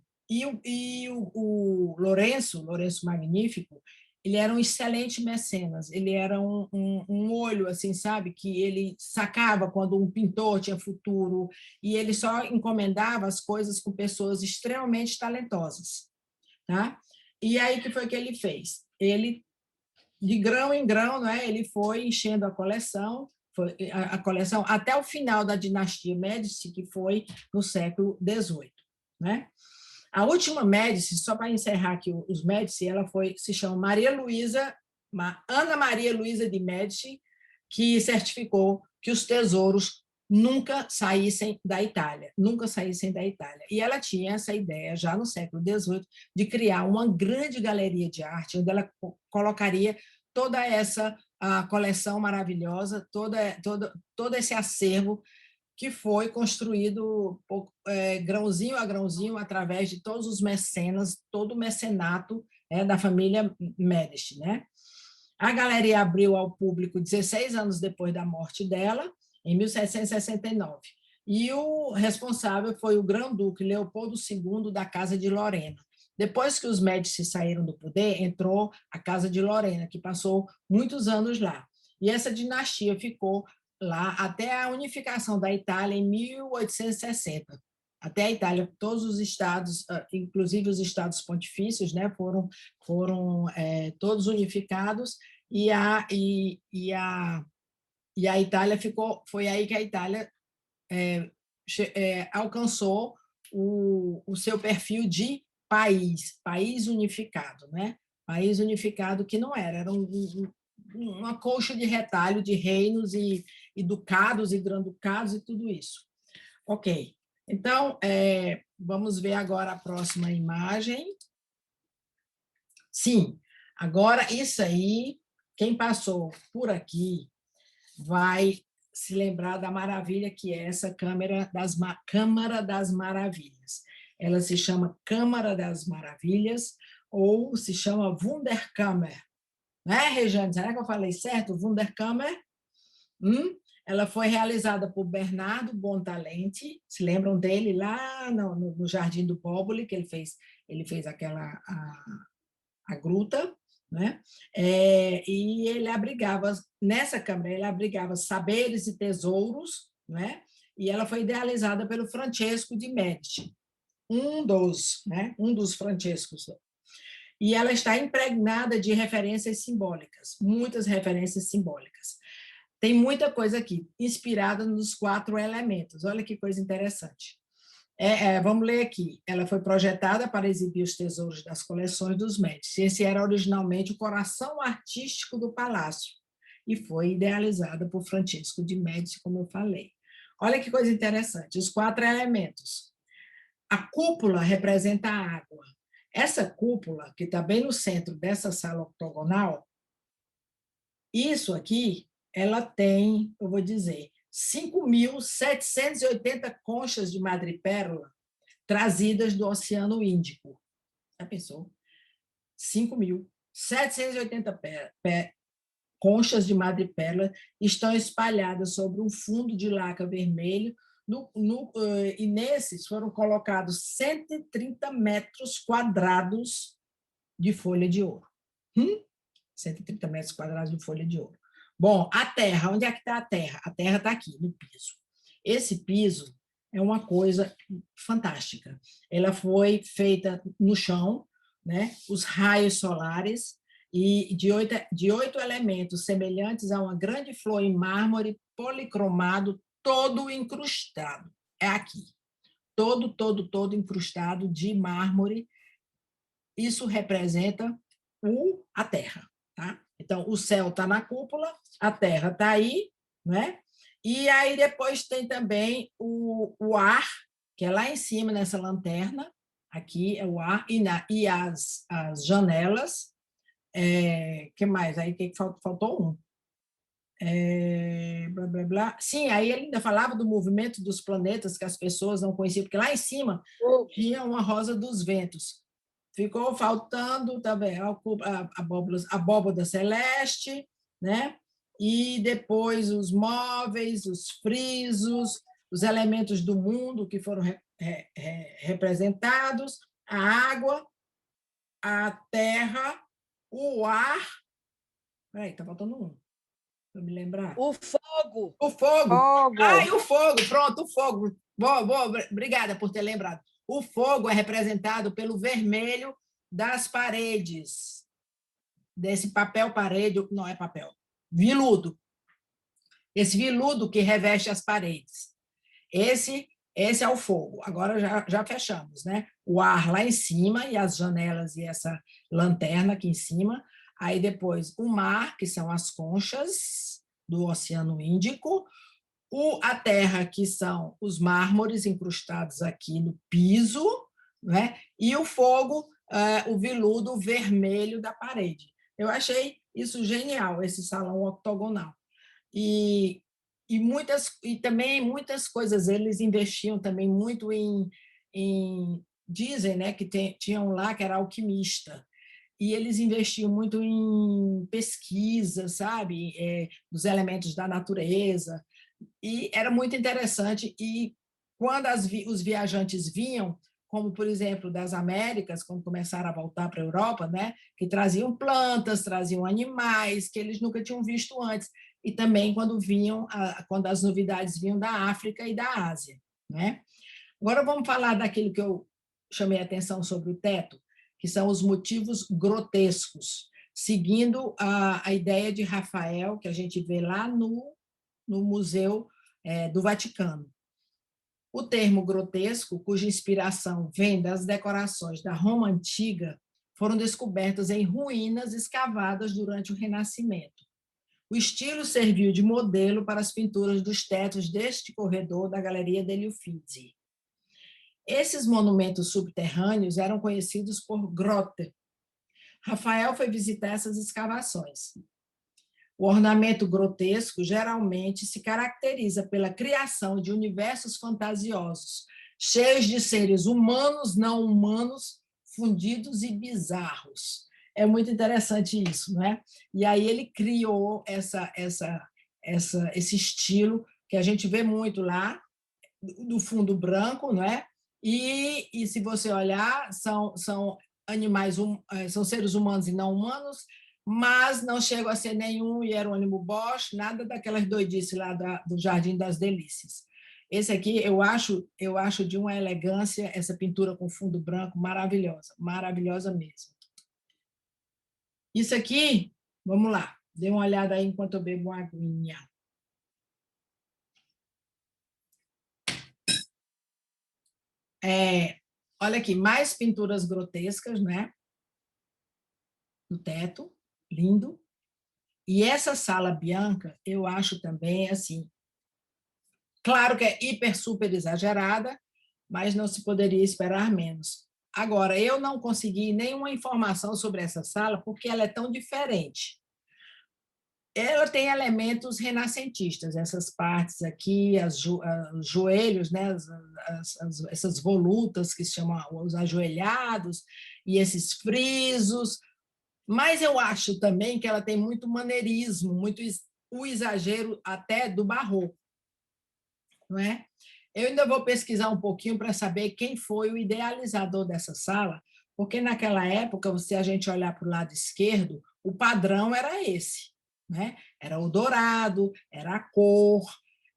S1: O Lourenço Magnífico, ele era um excelente mecenas, ele era um olho, assim, sabe, que ele sacava quando um pintor tinha futuro, e ele só encomendava as coisas com pessoas extremamente talentosas, tá? E aí, que foi que ele fez? Ele, de grão em grão, né, ele foi enchendo a coleção até o final da dinastia Médici, que foi no século XVIII, né? A última Médici, só para encerrar aqui os Médici, se chama Ana Maria Luísa de Médici, que certificou que os tesouros nunca saíssem da Itália. E ela tinha essa ideia, já no século XVIII, de criar uma grande galeria de arte, onde ela colocaria toda essa coleção maravilhosa, todo esse acervo que foi construído grãozinho a grãozinho através de todos os mecenas, todo o mecenato da família Médici, né? A galeria abriu ao público 16 anos depois da morte dela, em 1769. E o responsável foi o Grão-Duque Leopoldo II da Casa de Lorena. Depois que os Médici saíram do poder, entrou a Casa de Lorena, que passou muitos anos lá. E essa dinastia ficou lá até a unificação da Itália em 1860. Até a Itália, todos os estados, inclusive os estados pontifícios, né, foram todos unificados, e a Itália foi aí que a Itália alcançou o seu perfil de país unificado, né? País unificado que não era uma colcha de retalho de reinos e ducados e granducados e tudo isso. Ok, então, vamos ver agora a próxima imagem. Sim, agora isso aí, quem passou por aqui vai se lembrar da maravilha que é essa Câmara das Maravilhas. Ela se chama Câmara das Maravilhas ou se chama Wunderkammer. Né, Regiane? Será que eu falei certo? Wunderkammer? Ela foi realizada por Bernardo Bontalenti, se lembram dele lá no Jardim do Bóboli, que ele fez aquela a gruta, né? E ele abrigava, nessa câmara, ele abrigava saberes e tesouros, né? E ela foi idealizada pelo Francesco de Medici, um dos Francescos. E ela está impregnada de referências simbólicas, muitas referências simbólicas. Tem muita coisa aqui, inspirada nos 4 elementos. Olha que coisa interessante. Vamos ler aqui. Ela foi projetada para exibir os tesouros das coleções dos Médici. Esse era originalmente o coração artístico do palácio e foi idealizada por Francesco de Médici, como eu falei. Olha que coisa interessante. Os 4 elementos. A cúpula representa a água. Essa cúpula, que está bem no centro dessa sala octogonal, isso aqui, ela tem, eu vou dizer, 5.780 conchas de madrepérola trazidas do Oceano Índico. Já pensou? 5.780 conchas de madrepérola estão espalhadas sobre um fundo de laca vermelho, e nesses foram colocados 130 metros quadrados de folha de ouro. 130 metros quadrados de folha de ouro. Bom, a terra, onde é que está a terra? A terra está aqui, no piso. Esse piso é uma coisa fantástica. Ela foi feita no chão, né? Os raios solares, e de oito elementos semelhantes a uma grande flor em mármore policromado, todo incrustado. É aqui. Todo incrustado de mármore. Isso representa a Terra. Tá? Então, o céu está na cúpula, a Terra está aí, né? E aí depois tem também o ar, que é lá em cima, nessa lanterna, aqui é o ar, e as janelas. Que mais? Aí que faltou um. Blá, blá, blá. Sim, aí ele ainda falava do movimento dos planetas que as pessoas não conheciam, porque lá em cima tinha uma rosa dos ventos. Ficou faltando também a abóbora celeste, né? E depois os móveis, os frisos, os elementos do mundo que foram representados, a água, a terra, o ar. Peraí, está faltando um, para me lembrar.
S2: O fogo.
S1: O fogo.
S3: Fogo.
S1: Ai, o fogo, pronto, o fogo. Boa, obrigada por ter lembrado. O fogo é representado pelo vermelho das paredes, desse papel parede, não é papel, viludo. Esse viludo que reveste as paredes. Esse é o fogo. Agora já fechamos, né? O ar lá em cima e as janelas e essa lanterna aqui em cima. Aí depois o mar, que são as conchas do Oceano Índico, a terra, que são os mármores incrustados aqui no piso, né? E o fogo, o veludo vermelho da parede. Eu achei isso genial, esse salão octogonal. E também muitas coisas, eles investiam também muito dizem, né, que tinham lá que era alquimista, e eles investiam muito em pesquisa, sabe, dos elementos da natureza, e era muito interessante. E quando os viajantes vinham, como, por exemplo, das Américas, quando começaram a voltar para a Europa, né, que traziam plantas, traziam animais que eles nunca tinham visto antes, e também quando as novidades vinham da África e da Ásia, né? Agora vamos falar daquilo que eu chamei a atenção sobre o teto, que são os motivos grotescos, seguindo a ideia de Rafael, que a gente vê lá no Museu do Vaticano. O termo grotesco, cuja inspiração vem das decorações da Roma Antiga, foram descobertas em ruínas escavadas durante o Renascimento. O estilo serviu de modelo para as pinturas dos tetos deste corredor da Galeria degli Uffizi. Esses monumentos subterrâneos eram conhecidos por grotte. Rafael foi visitar essas escavações. O ornamento grotesco geralmente se caracteriza pela criação de universos fantasiosos, cheios de seres humanos, não humanos, fundidos e bizarros. É muito interessante isso, não é? E aí ele criou esse estilo que a gente vê muito lá, do fundo branco, não é? E se você olhar, são animais, são seres humanos e não humanos, mas não chegam a ser nenhum Hierônimo Bosch, nada daquelas doidices lá do Jardim das Delícias. Esse aqui eu acho de uma elegância, essa pintura com fundo branco, maravilhosa mesmo. Isso aqui, vamos lá, dê uma olhada aí enquanto eu bebo uma aguinha. Olha aqui, mais pinturas grotescas, né? No teto, lindo. E essa sala Bianca, eu acho também assim, claro que é hiper, super exagerada, mas não se poderia esperar menos. Agora, eu não consegui nenhuma informação sobre essa sala porque ela é tão diferente. Ela tem elementos renascentistas, essas partes aqui, os joelhos, né? Essas volutas que se chamam os ajoelhados, e esses frisos, mas eu acho também que ela tem muito maneirismo, muito o exagero até do barroco, não é? Eu ainda vou pesquisar um pouquinho para saber quem foi o idealizador dessa sala, porque naquela época, se a gente olhar para o lado esquerdo, o padrão era esse, né? Era o dourado, era a cor.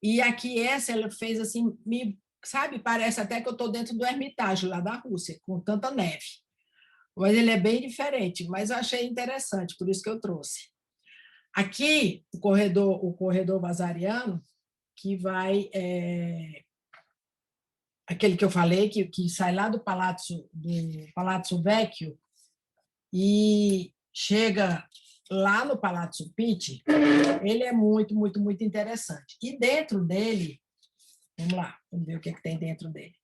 S1: E aqui essa ela fez assim, sabe, parece até que eu estou dentro do Hermitage lá da Rússia, com tanta neve. Mas ele é bem diferente, mas eu achei interessante, por isso que eu trouxe. Aqui, o corredor Vazariano, que vai aquele que eu falei, que sai lá do Palazzo Vecchio e chega lá no Palazzo Pitti, ele é muito, muito, muito interessante. E dentro dele, vamos lá, vamos ver o que tem dentro dele.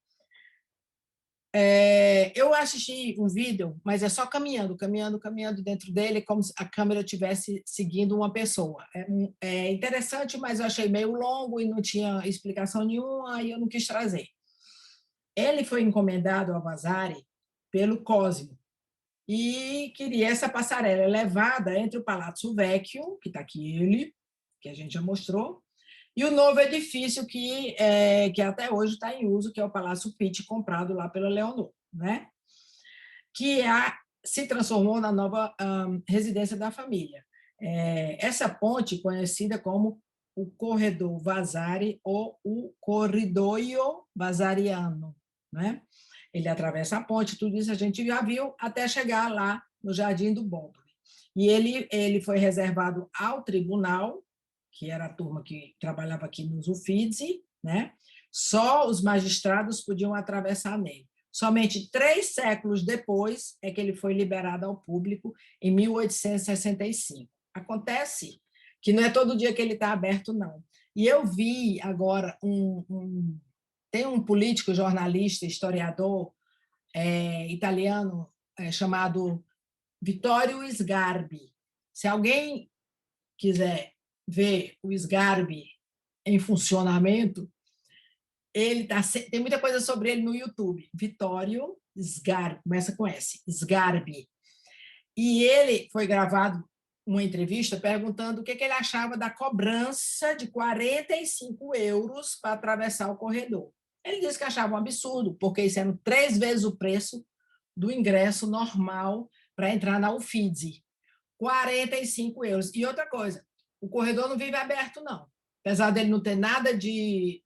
S1: Eu assisti um vídeo, mas é só caminhando, caminhando, caminhando dentro dele, como se a câmera estivesse seguindo uma pessoa. É interessante, mas eu achei meio longo e não tinha explicação nenhuma, aí eu não quis trazer. Ele foi encomendado ao Vasari pelo Cosimo e queria essa passarela elevada entre o Palazzo Vecchio, que está aqui ele, que a gente já mostrou, e o novo edifício que até hoje está em uso, que é o Palácio Pitti, comprado lá pela Leonor, né? Que se transformou na nova residência da família. Essa ponte, conhecida como o Corredor Vasari ou o Corridoio Vasariano, né? Ele atravessa a ponte, tudo isso a gente já viu, até chegar lá no Jardim do Bómbolo. E ele foi reservado ao tribunal, que era a turma que trabalhava aqui nos Uffizi, né? Só os magistrados podiam atravessar nele. Somente 3 séculos depois é que ele foi liberado ao público, em 1865. Acontece que não é todo dia que ele está aberto, não. E eu vi agora tem um político, jornalista, historiador italiano chamado Vittorio Sgarbi. Se alguém quiser ver o Sgarbi em funcionamento, tem muita coisa sobre ele no YouTube. Vittorio Sgarbi, começa com S, Sgarbi. E ele foi gravado uma entrevista perguntando o que ele achava da cobrança de 45 euros para atravessar o corredor. Ele disse que achava um absurdo, porque isso era 3 vezes o preço do ingresso normal para entrar na Uffizi. 45 euros. E outra coisa, o corredor não vive aberto, não. Apesar dele não ter nada de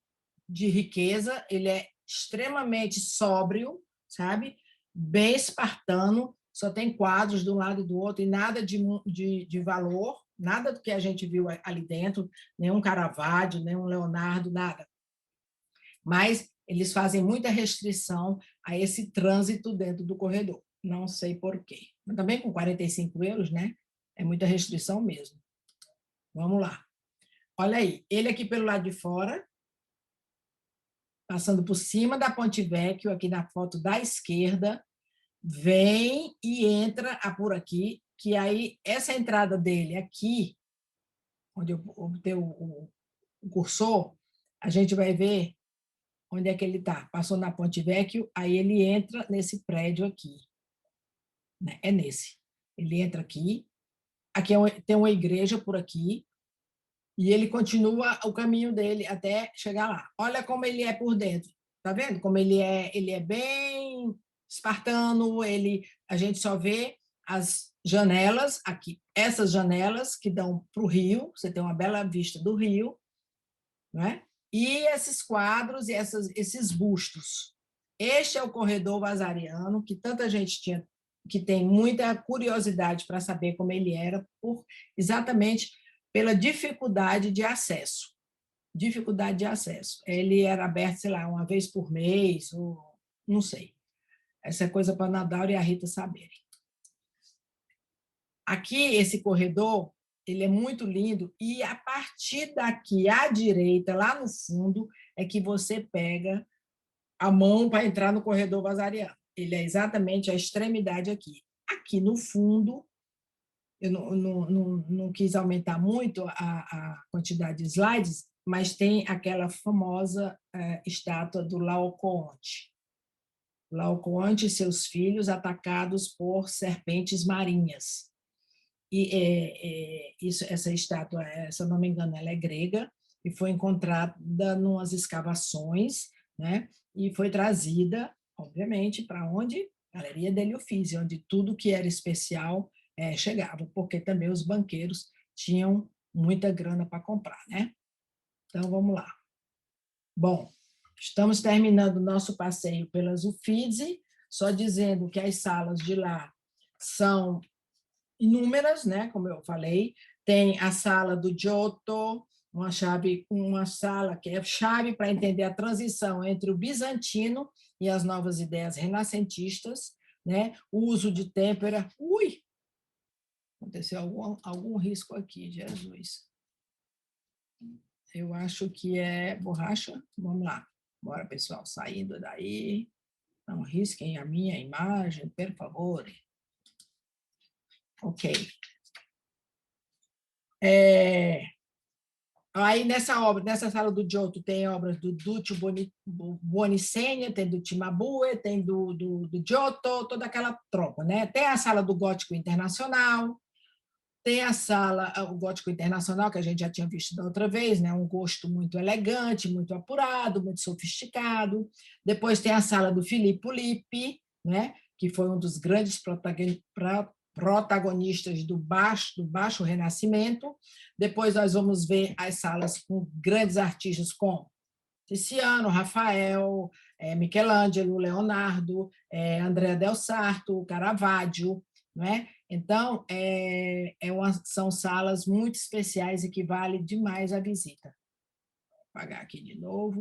S1: riqueza, ele é extremamente sóbrio, sabe? Bem espartano, só tem quadros de um lado e do outro e nada de valor, nada do que a gente viu ali dentro, nenhum Caravaggio, nenhum Leonardo, nada. Mas eles fazem muita restrição a esse trânsito dentro do corredor. Não sei por quê. Mas também com 45 euros, né? É muita restrição mesmo. Vamos lá. Olha aí, ele aqui pelo lado de fora, passando por cima da Ponte Vecchio, aqui na foto da esquerda, vem e entra por aqui, que aí essa entrada dele aqui, onde eu botei o cursor, a gente vai ver onde é que ele está. Passou na Ponte Vecchio, aí ele entra nesse prédio aqui. É nesse. Ele entra aqui, aqui tem uma igreja por aqui, e ele continua o caminho dele até chegar lá. Olha como ele é por dentro. Tá vendo? Como ele é bem espartano, a gente só vê as janelas aqui, essas janelas que dão para o rio, você tem uma bela vista do rio, né? E esses quadros e esses bustos. Este é o corredor vasariano, que tanta gente tinha, que tem muita curiosidade para saber como ele era, exatamente pela dificuldade de acesso. Dificuldade de acesso. Ele era aberto, sei lá, uma vez por mês, ou não sei. Essa é coisa para a Nadal e a Rita saberem. Aqui, esse corredor, ele é muito lindo, e a partir daqui à direita, lá no fundo, é que você pega a mão para entrar no corredor vasariano. Ele é exatamente a extremidade aqui. Aqui no fundo, eu não quis aumentar muito a quantidade de slides, mas tem aquela famosa estátua do Laocoonte. Laocoonte e seus filhos atacados por serpentes marinhas. E essa estátua, se eu não me engano, ela é grega e foi encontrada em umas escavações, né? E foi trazida, obviamente, para onde? Galeria degli Uffizi, onde tudo que era especial chegava, porque também os banqueiros tinham muita grana para comprar, né? Então, vamos lá. Bom, estamos terminando o nosso passeio pelas Uffizi, só dizendo que as salas de lá são inúmeras, né? Como eu falei, tem a sala do Giotto, uma sala que é chave para entender a transição entre o bizantino e as novas ideias renascentistas, né? O uso de têmpera. Ui! Aconteceu algum risco aqui, Jesus. Eu acho que é borracha. Vamos lá. Bora, pessoal, saindo daí. Não risquem a minha imagem, por favor. Ok. Aí, nessa sala do Giotto, tem obras do Duccio Buonasegna, tem do Cimabue, tem do Giotto, toda aquela tropa, né? Tem a sala do Gótico Internacional, tem a sala, o Gótico Internacional, que a gente já tinha visto da outra vez, né? Um gosto muito elegante, muito apurado, muito sofisticado. Depois tem a sala do Filippo Lippi, né? Que foi um dos grandes protagonistas do Baixo Renascimento. Depois nós vamos ver as salas com grandes artistas como Tiziano, Rafael, Michelangelo, Leonardo, Andrea del Sarto, Caravaggio, não é? Então, são salas muito especiais e que vale demais a visita. Vou apagar aqui de novo.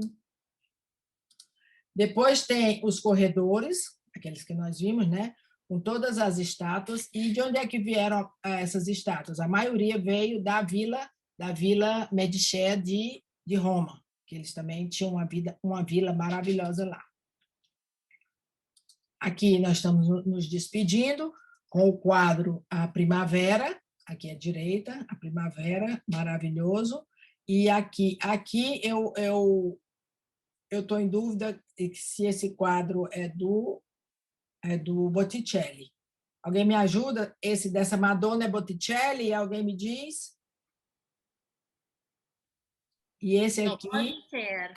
S1: Depois tem os corredores, aqueles que nós vimos, né? Com todas as estátuas. E de onde é que vieram essas estátuas? A maioria veio da Vila Medicea de Roma, que eles também tinham uma vila maravilhosa lá. Aqui nós estamos nos despedindo com o quadro A Primavera, aqui à direita, a Primavera, maravilhoso. E aqui eu estou em dúvida se esse quadro é do Botticelli. Alguém me ajuda? Esse dessa Madonna é Botticelli? Alguém me diz? E esse
S2: Não
S1: aqui...
S2: pode ser.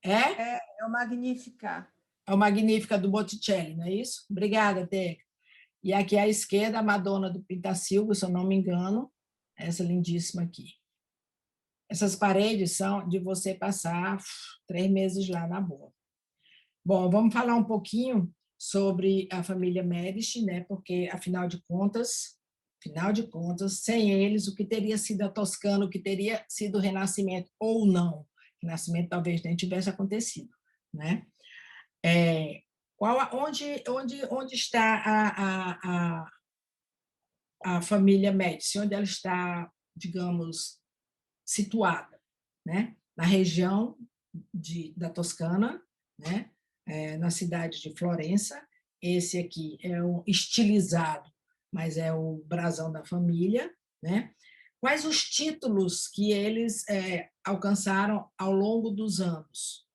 S1: É?
S4: É o Magnífica.
S1: É o Magnífica do Botticelli, não é isso? Obrigada, Teca. E aqui à esquerda, a Madonna do Pintassilgo, se eu não me engano, essa lindíssima aqui. Essas paredes são de você passar 3 meses lá na boa. Bom, vamos falar um pouquinho sobre a família Médici, né? Porque, afinal de contas, sem eles, o que teria sido a Toscana, o que teria sido o Renascimento ou não? O Renascimento talvez nem tivesse acontecido, né? Onde está a família Médici? Onde ela está, digamos, situada, né? Na região da Toscana, né? Na cidade de Florença. Esse aqui é um estilizado, mas é o brasão da família, né? Quais os títulos que eles alcançaram ao longo dos anos?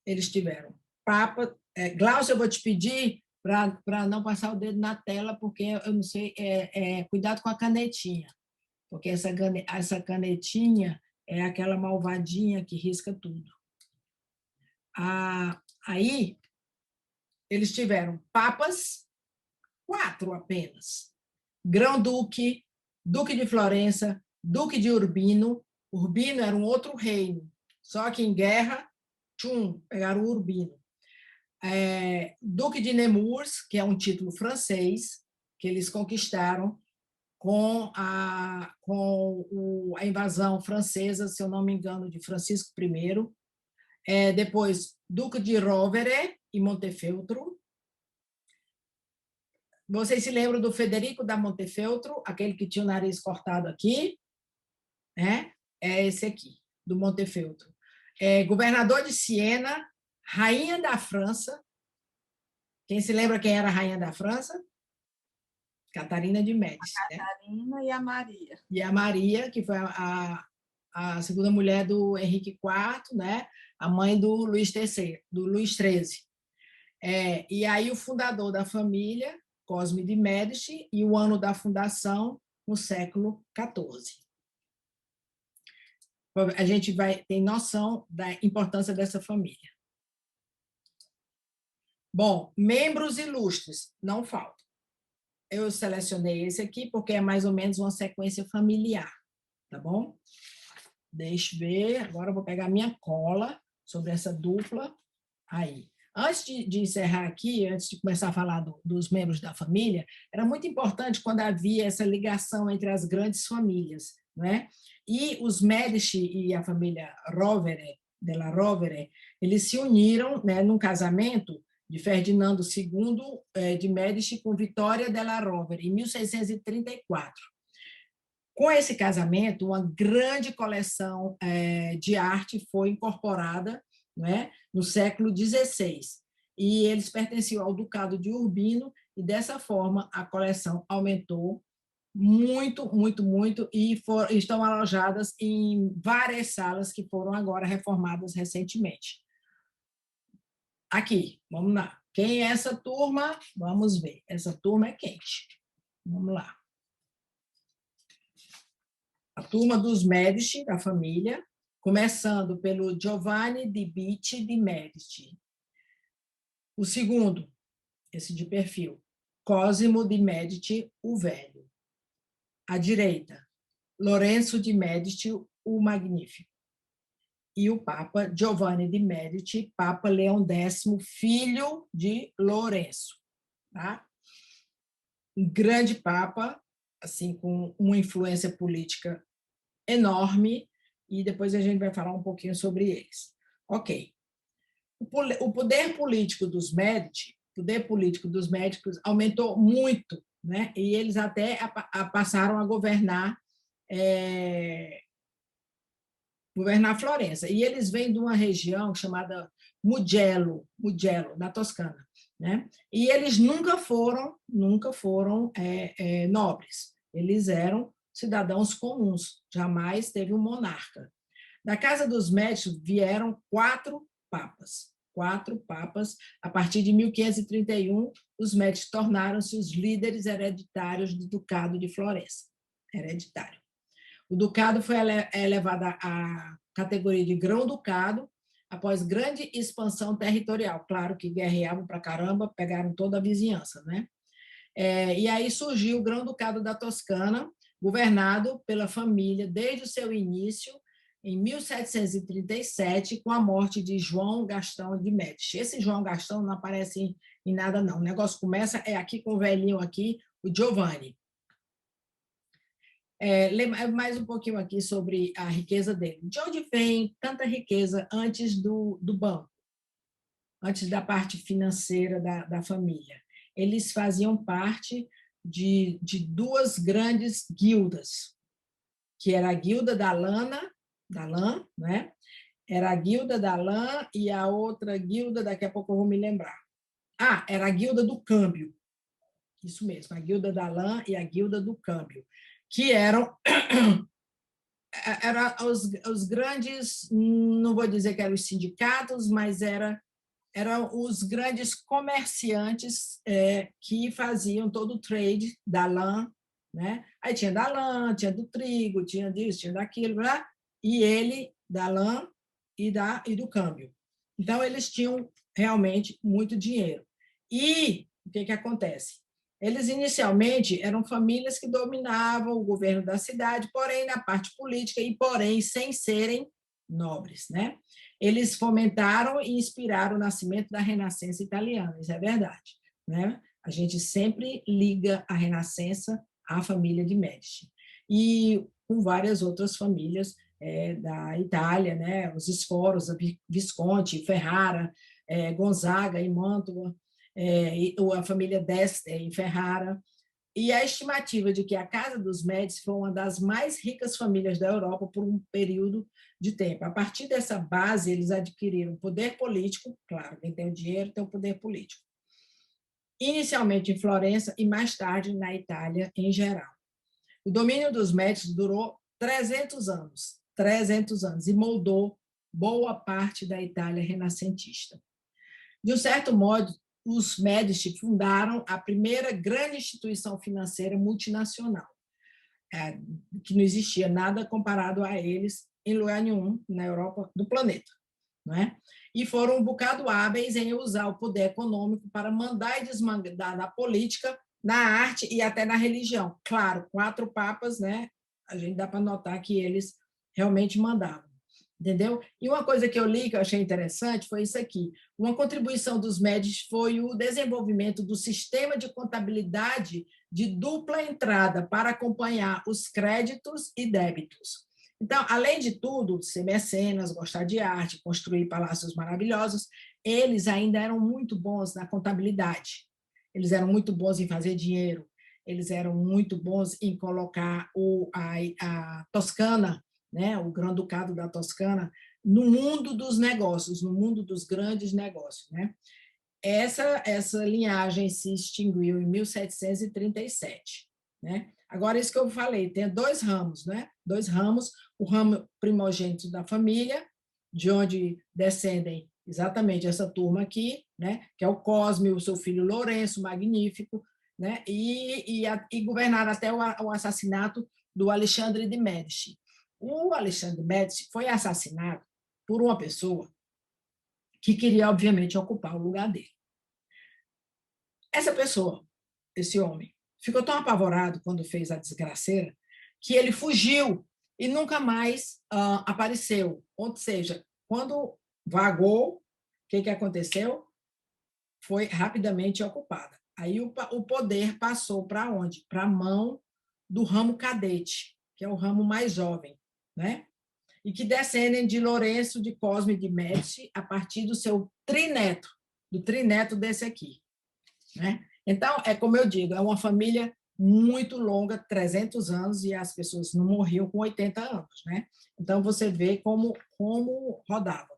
S1: Eles tiveram Papa. Glaucio, eu vou te pedir para não passar o dedo na tela, porque eu não sei, cuidado com a canetinha, porque essa canetinha é aquela malvadinha que risca tudo. Aí, eles tiveram papas, 4 apenas. Grão-duque, duque de Florença, duque de Urbino. Urbino era um outro reino, só que em guerra, pegaram o Urbino. Duque de Nemours, que é um título francês, que eles conquistaram com a invasão francesa, se eu não me engano, de Francisco I. Depois, Duque de Rovere e Montefeltro. Vocês se lembram do Federico da Montefeltro, aquele que tinha o nariz cortado aqui? É esse aqui, do Montefeltro. Governador de Siena, rainha da França. Quem se lembra quem era a rainha da França? Catarina de Médici.
S4: A Catarina e a Maria.
S1: E a Maria, que foi a segunda mulher do Henrique IV, né? A mãe do Luís XIII. E aí o fundador da família, Cosme de Médici, e o ano da fundação, no século XIV. A gente tem noção da importância dessa família. Bom, membros ilustres, não faltam. Eu selecionei esse aqui porque é mais ou menos uma sequência familiar, tá bom? Deixa eu ver, agora eu vou pegar minha cola sobre essa dupla. Aí. Antes de encerrar aqui, antes de começar a falar dos membros da família, era muito importante quando havia essa ligação entre as grandes famílias, não é? E os Médici e a família Rovere, della Rovere, eles se uniram, né, num casamento de Ferdinando II de Médici com Vittoria della Rovere, em 1634. Com esse casamento, uma grande coleção de arte foi incorporada, né, no século XVI, e eles pertenciam ao Ducado de Urbino, e dessa forma a coleção aumentou muito, muito, muito, e estão alojadas em várias salas que foram agora reformadas recentemente. Aqui, vamos lá. Quem é essa turma? Vamos ver. Essa turma é quente. Vamos lá. A turma dos Médici, da família, começando pelo Giovanni di Bicci di Medici. O segundo, esse de perfil, Cosimo di Medici, o Velho. À direita, Lorenzo de Medici, o Magnífico. E o Papa Giovanni de Medici, Papa Leão X, filho de Lourenço. Tá? Um grande Papa, assim, com uma influência política enorme, e depois a gente vai falar um pouquinho sobre eles. Ok. O poder político dos Médici, aumentou muito, né? E eles até passaram a governar Florença. E eles vêm de uma região chamada Mugello, na Toscana, né? E eles nunca foram nobres. Eles eram cidadãos comuns, jamais teve um monarca. Da casa dos Médici vieram 4 papas. A partir de 1531, os Médici tornaram-se os líderes hereditários do Ducado de Florença. Hereditário. O ducado foi elevado à categoria de grão-ducado após grande expansão territorial. Claro que guerreavam para caramba, pegaram toda a vizinhança, né? E aí surgiu o grão-ducado da Toscana, governado pela família desde o seu início, em 1737, com a morte de João Gastão de Médici. Esse João Gastão não aparece em nada, não. O negócio começa aqui com o velhinho aqui, o Giovanni. Mais um pouquinho aqui sobre a riqueza dele. De onde vem tanta riqueza antes do banco, antes da parte financeira da família? Eles faziam parte de 2 grandes guildas, que era a guilda da lã, né? Era a guilda da lã e a outra guilda, daqui a pouco eu vou me lembrar. Era a guilda do câmbio. Isso mesmo, a guilda da lã e a guilda do câmbio, que eram os grandes, não vou dizer que eram os sindicatos, mas eram os grandes comerciantes que faziam todo o trade da lã, né? Aí tinha da lã, tinha do trigo, tinha disso, tinha daquilo, né? E ele da lã e do câmbio. Então, eles tinham realmente muito dinheiro. E o que acontece? Eles, inicialmente, eram famílias que dominavam o governo da cidade, porém, na parte política, e porém, sem serem nobres, né? Eles fomentaram e inspiraram o nascimento da Renascença italiana, isso é verdade, né? A gente sempre liga a Renascença à família de Médici. E com várias outras famílias da Itália, né? Os Sforos, Visconti, Ferrara, Gonzaga e Mantua, a família d'Este em Ferrara, e a estimativa de que a Casa dos Médici foi uma das mais ricas famílias da Europa por um período de tempo. A partir dessa base, eles adquiriram poder político, claro, quem tem o dinheiro tem o poder político, inicialmente em Florença e mais tarde na Itália em geral. O domínio dos Médici durou 300 anos, e moldou boa parte da Itália renascentista. De um certo modo, os Médici fundaram a primeira grande instituição financeira multinacional, que não existia nada comparado a eles em lugar nenhum na Europa do planeta, não é? E foram um bocado hábeis em usar o poder econômico para mandar e desmandar na política, na arte e até na religião. Claro, 4 papas, né, a gente dá para notar que eles realmente mandavam, entendeu? E uma coisa que eu li que eu achei interessante foi isso aqui. Uma contribuição dos Médici foi o desenvolvimento do sistema de contabilidade de dupla entrada para acompanhar os créditos e débitos. Então, além de tudo, ser mecenas, gostar de arte, construir palácios maravilhosos, eles ainda eram muito bons na contabilidade. Eles eram muito bons em fazer dinheiro, eles eram muito bons em colocar a Toscana, né, o Grão-Ducado da Toscana, no mundo dos negócios, no mundo dos grandes negócios. Né? Essa linhagem se extinguiu em 1737. Né? Agora, isso que eu falei, tem dois ramos, né? Dois ramos, o ramo primogênito da família, de onde descendem exatamente essa turma aqui, né? Que é o Cosme, o seu filho Lourenço, magnífico, né? E governaram até o assassinato do Alexandre de Médici. O Alexandre de Médici foi assassinado por uma pessoa que queria, obviamente, ocupar o lugar dele. Essa pessoa, esse homem, ficou tão apavorado quando fez a desgraceira que ele fugiu e nunca mais apareceu. Ou seja, quando vagou, o que aconteceu? Foi rapidamente ocupada. Aí o poder passou para onde? Para a mão do ramo cadete, que é o ramo mais jovem, né? E que descendem de Lourenço de Cosme de Médici a partir do seu trineto, do trineto desse aqui. Né? Então, é como eu digo, é uma família muito longa, 300 anos, e as pessoas não morriam com 80 anos. Né? Então, você vê como rodava.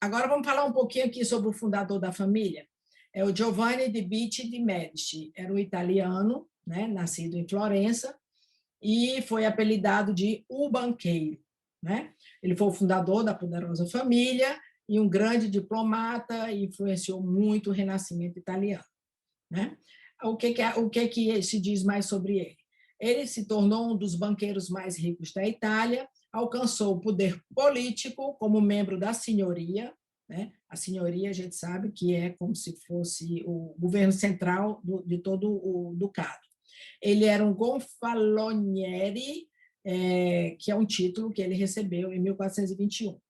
S1: Agora, vamos falar um pouquinho aqui sobre o fundador da família. É o Giovanni de Bitti de Medici. Era um italiano, né? Nascido em Florença, e foi apelidado de O Banqueiro. Né? Ele foi o fundador da poderosa família e um grande diplomata, e influenciou muito o Renascimento italiano. Né? O que se diz mais sobre ele? Ele se tornou um dos banqueiros mais ricos da Itália, alcançou o poder político como membro da senhoria. Né? A senhoria, a gente sabe que é como se fosse o governo central de todo o ducado. Ele era um gonfaloniere, que é um título que ele recebeu em 1421.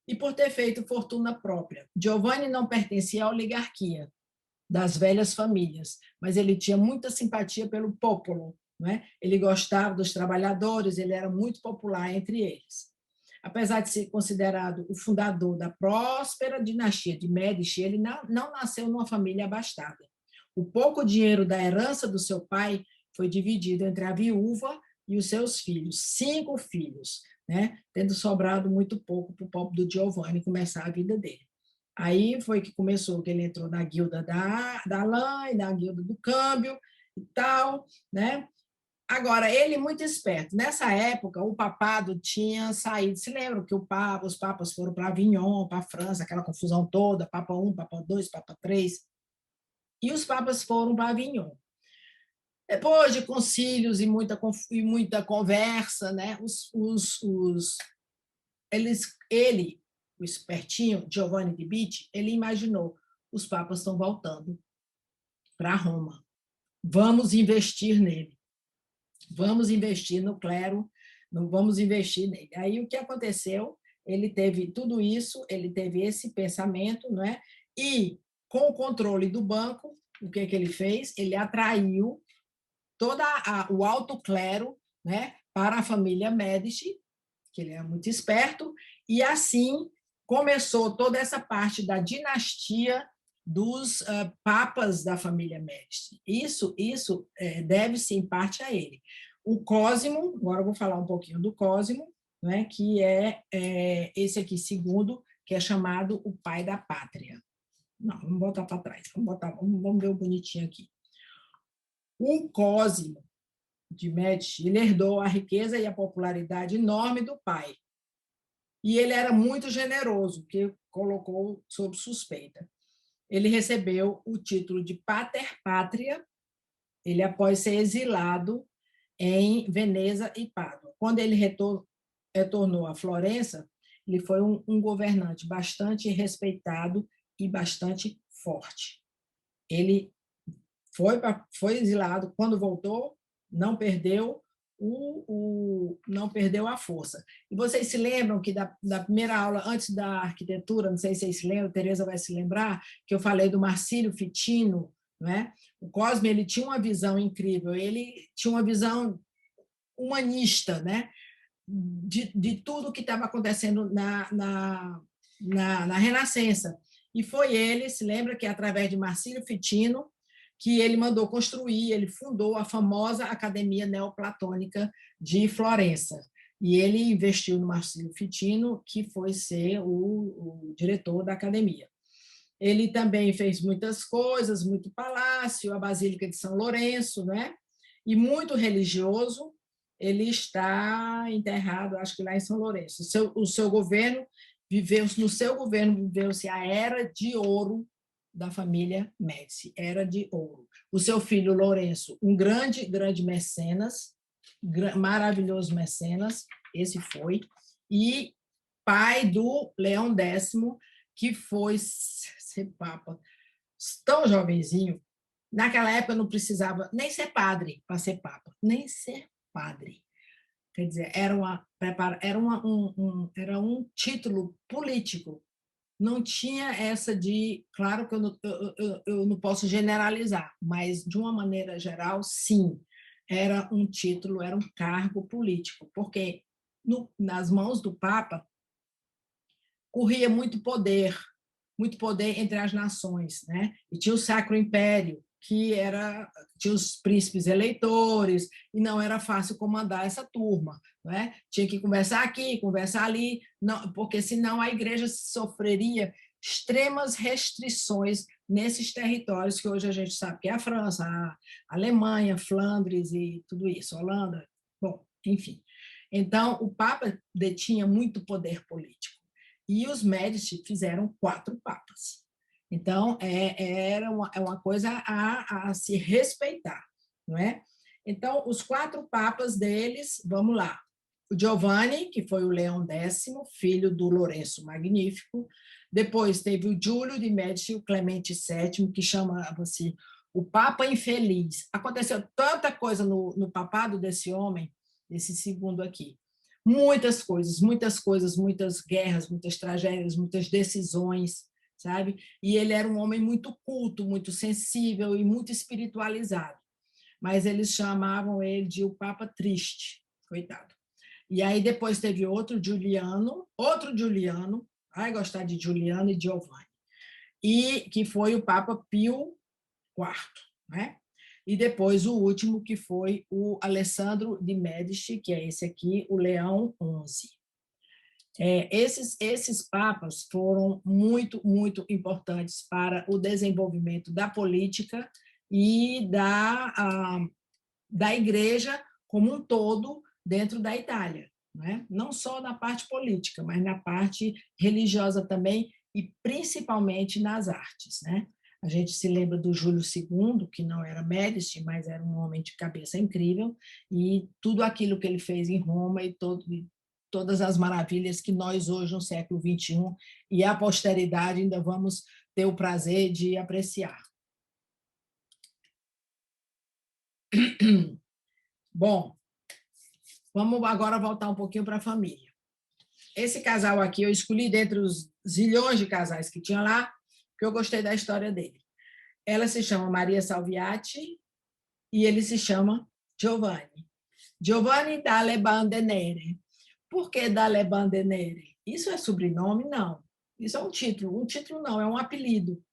S1: E por ter feito fortuna própria. Giovanni não pertencia à oligarquia das velhas famílias, mas ele tinha muita simpatia pelo popolo, né? Ele gostava dos trabalhadores, ele era muito popular entre eles. Apesar de ser considerado o fundador da próspera dinastia de Médici, ele não nasceu numa família abastada. O pouco dinheiro da herança do seu pai foi dividido entre a viúva e os seus filhos, 5 filhos, né? Tendo sobrado muito pouco para o pobre do Giovanni começar a vida dele. Aí foi que começou, que ele entrou na guilda da lã e na guilda do câmbio e tal, né? Agora, ele muito esperto. Nessa época, o papado tinha saído. Se lembram que os papas foram para Avignon, para a França, aquela confusão toda, Papa 1, Papa 2, Papa 3, e os papas foram para Avignon. Depois de concílios e muita conversa, né? Ele, o espertinho, Giovanni de Bitti, ele imaginou: os papas estão voltando para Roma. Vamos investir nele. Vamos investir no clero, não vamos investir nele. Aí o que aconteceu? Ele teve tudo isso, ele teve esse pensamento, não é? E com o controle do banco, o que ele fez? Ele atraiu todo o alto clero, né, para a família Médici, que ele era muito esperto, e assim começou toda essa parte da dinastia dos papas da família Médici. Isso deve-se em parte a ele. O Cosimo, agora eu vou falar um pouquinho do Cosimo, né, que é esse aqui, segundo, que é chamado o pai da pátria. Não, vamos botar para trás, vamos ver o bonitinho aqui. O Cosimo de Médici, ele herdou a riqueza e a popularidade enorme do pai. E ele era muito generoso, que colocou sob suspeita. Ele recebeu o título de pater pátria, ele após ser exilado em Veneza e Pádua. Quando ele retornou a Florença, ele foi um governante bastante respeitado e bastante forte. Ele foi exilado, quando voltou, não perdeu não perdeu a força. E vocês se lembram que da primeira aula, antes da arquitetura, não sei se vocês se lembram, Tereza vai se lembrar, que eu falei do Marcílio Fitino, né? O Cosme, ele tinha uma visão incrível, ele tinha uma visão humanista, né? de tudo que estava acontecendo na Renascença. E foi ele, se lembra que através de Marcílio Fitino, que ele mandou construir, ele fundou a famosa Academia Neoplatônica de Florença. E ele investiu no Marcílio Fitino, que foi ser o diretor da academia. Ele também fez muitas coisas, muito palácio, a Basílica de São Lourenço, né? E muito religioso. Ele está enterrado, acho que lá em São Lourenço. O seu governo no seu governo viveu-se a era de ouro da família Médici, era de ouro. O seu filho Lourenço, um grande mecenas, maravilhoso mecenas, esse foi, e pai do Leão X, que foi ser papa tão jovenzinho. Naquela época não precisava nem ser padre para ser papa, nem ser padre. Quer dizer, era um título político. Não tinha essa de... Claro que eu não posso generalizar, mas, de uma maneira geral, sim, era um título, era um cargo político, porque nas mãos do Papa corria muito poder entre as nações, né? E tinha o Sacro Império, que tinha os príncipes eleitores, e não era fácil comandar essa turma, né? Tinha que conversar aqui, conversar ali, não, porque senão a igreja sofreria extremas restrições nesses territórios que hoje a gente sabe que é a França, a Alemanha, Flandres e tudo isso, Holanda, bom, enfim. Então, o Papa detinha muito poder político. E os Médici fizeram 4 papas. Então, é uma coisa a se respeitar, não é? Então, os 4 papas deles, vamos lá. O Giovanni, que foi o Leão X, filho do Lourenço Magnífico. Depois teve o Júlio de Médici, o Clemente VII, que chamava-se o Papa Infeliz. Aconteceu tanta coisa no papado desse homem, desse segundo aqui. Muitas coisas, muitas guerras, muitas tragédias, muitas decisões, sabe? E ele era um homem muito culto, muito sensível e muito espiritualizado. Mas eles chamavam ele de o Papa Triste, coitado. E aí depois teve outro Juliano, ai, gostar de Juliano e Giovanni, e que foi o Papa Pio IV, né? E depois o último, que foi o Alessandro de Médici, que é esse aqui, o Leão XI. Esses papas foram muito, muito importantes para o desenvolvimento da política e da igreja como um todo dentro da Itália, né? Não só na parte política, mas na parte religiosa também e principalmente nas artes, né? A gente se lembra do Júlio II, que não era Médici, mas era um homem de cabeça incrível, e tudo aquilo que ele fez em Roma e todas as maravilhas que nós hoje, no século XXI, e a posteridade ainda vamos ter o prazer de apreciar. Bom, vamos agora voltar um pouquinho para a família. Esse casal aqui eu escolhi dentre os zilhões de casais que tinha lá, porque eu gostei da história dele. Ela se chama Maria Salviati e ele se chama Giovanni. Giovanni dalle Bandenere. Por que dalle Bandenere? Isso é sobrenome? Não. Isso é um título. Um título não, é um apelido.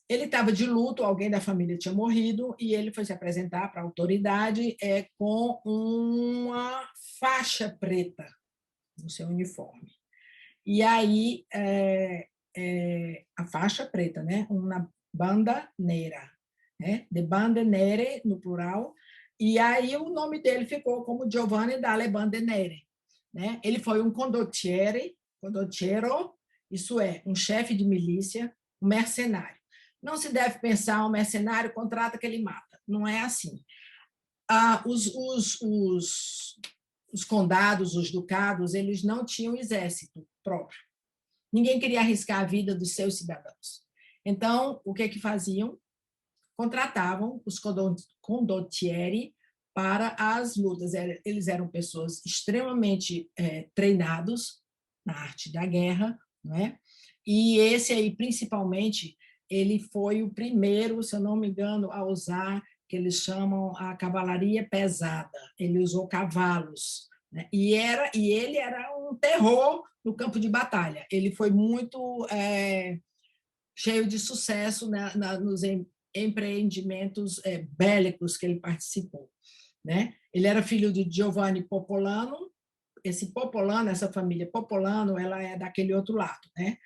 S1: Ele estava de luto, alguém da família tinha morrido, e ele foi se apresentar para a autoridade com uma faixa preta no seu uniforme. E aí, a faixa preta, né? Uma banda nera, né? De bandenere, no plural, e aí o nome dele ficou como Giovanni dalle Bandenere, né? Ele foi um condottiero, isso é, um chefe de milícia, um mercenário. Não se deve pensar um mercenário contrata que ele mata, não é assim. Os condados, os ducados, eles não tinham exército próprio. Ninguém queria arriscar a vida dos seus cidadãos. Então, o que faziam? Contratavam os condottieri para as lutas. Eles eram pessoas extremamente treinados na arte da guerra, não é? E esse aí, principalmente, ele foi o primeiro, se eu não me engano, a usar, que eles chamam a cavalaria pesada. Ele usou cavalos, né? E ele era um terror no campo de batalha. Ele foi muito cheio de sucesso nos empreendimentos bélicos que ele participou, né? Ele era filho de Giovanni Popolano. Esse Popolano, essa família Popolano, ela é daquele outro lado, né?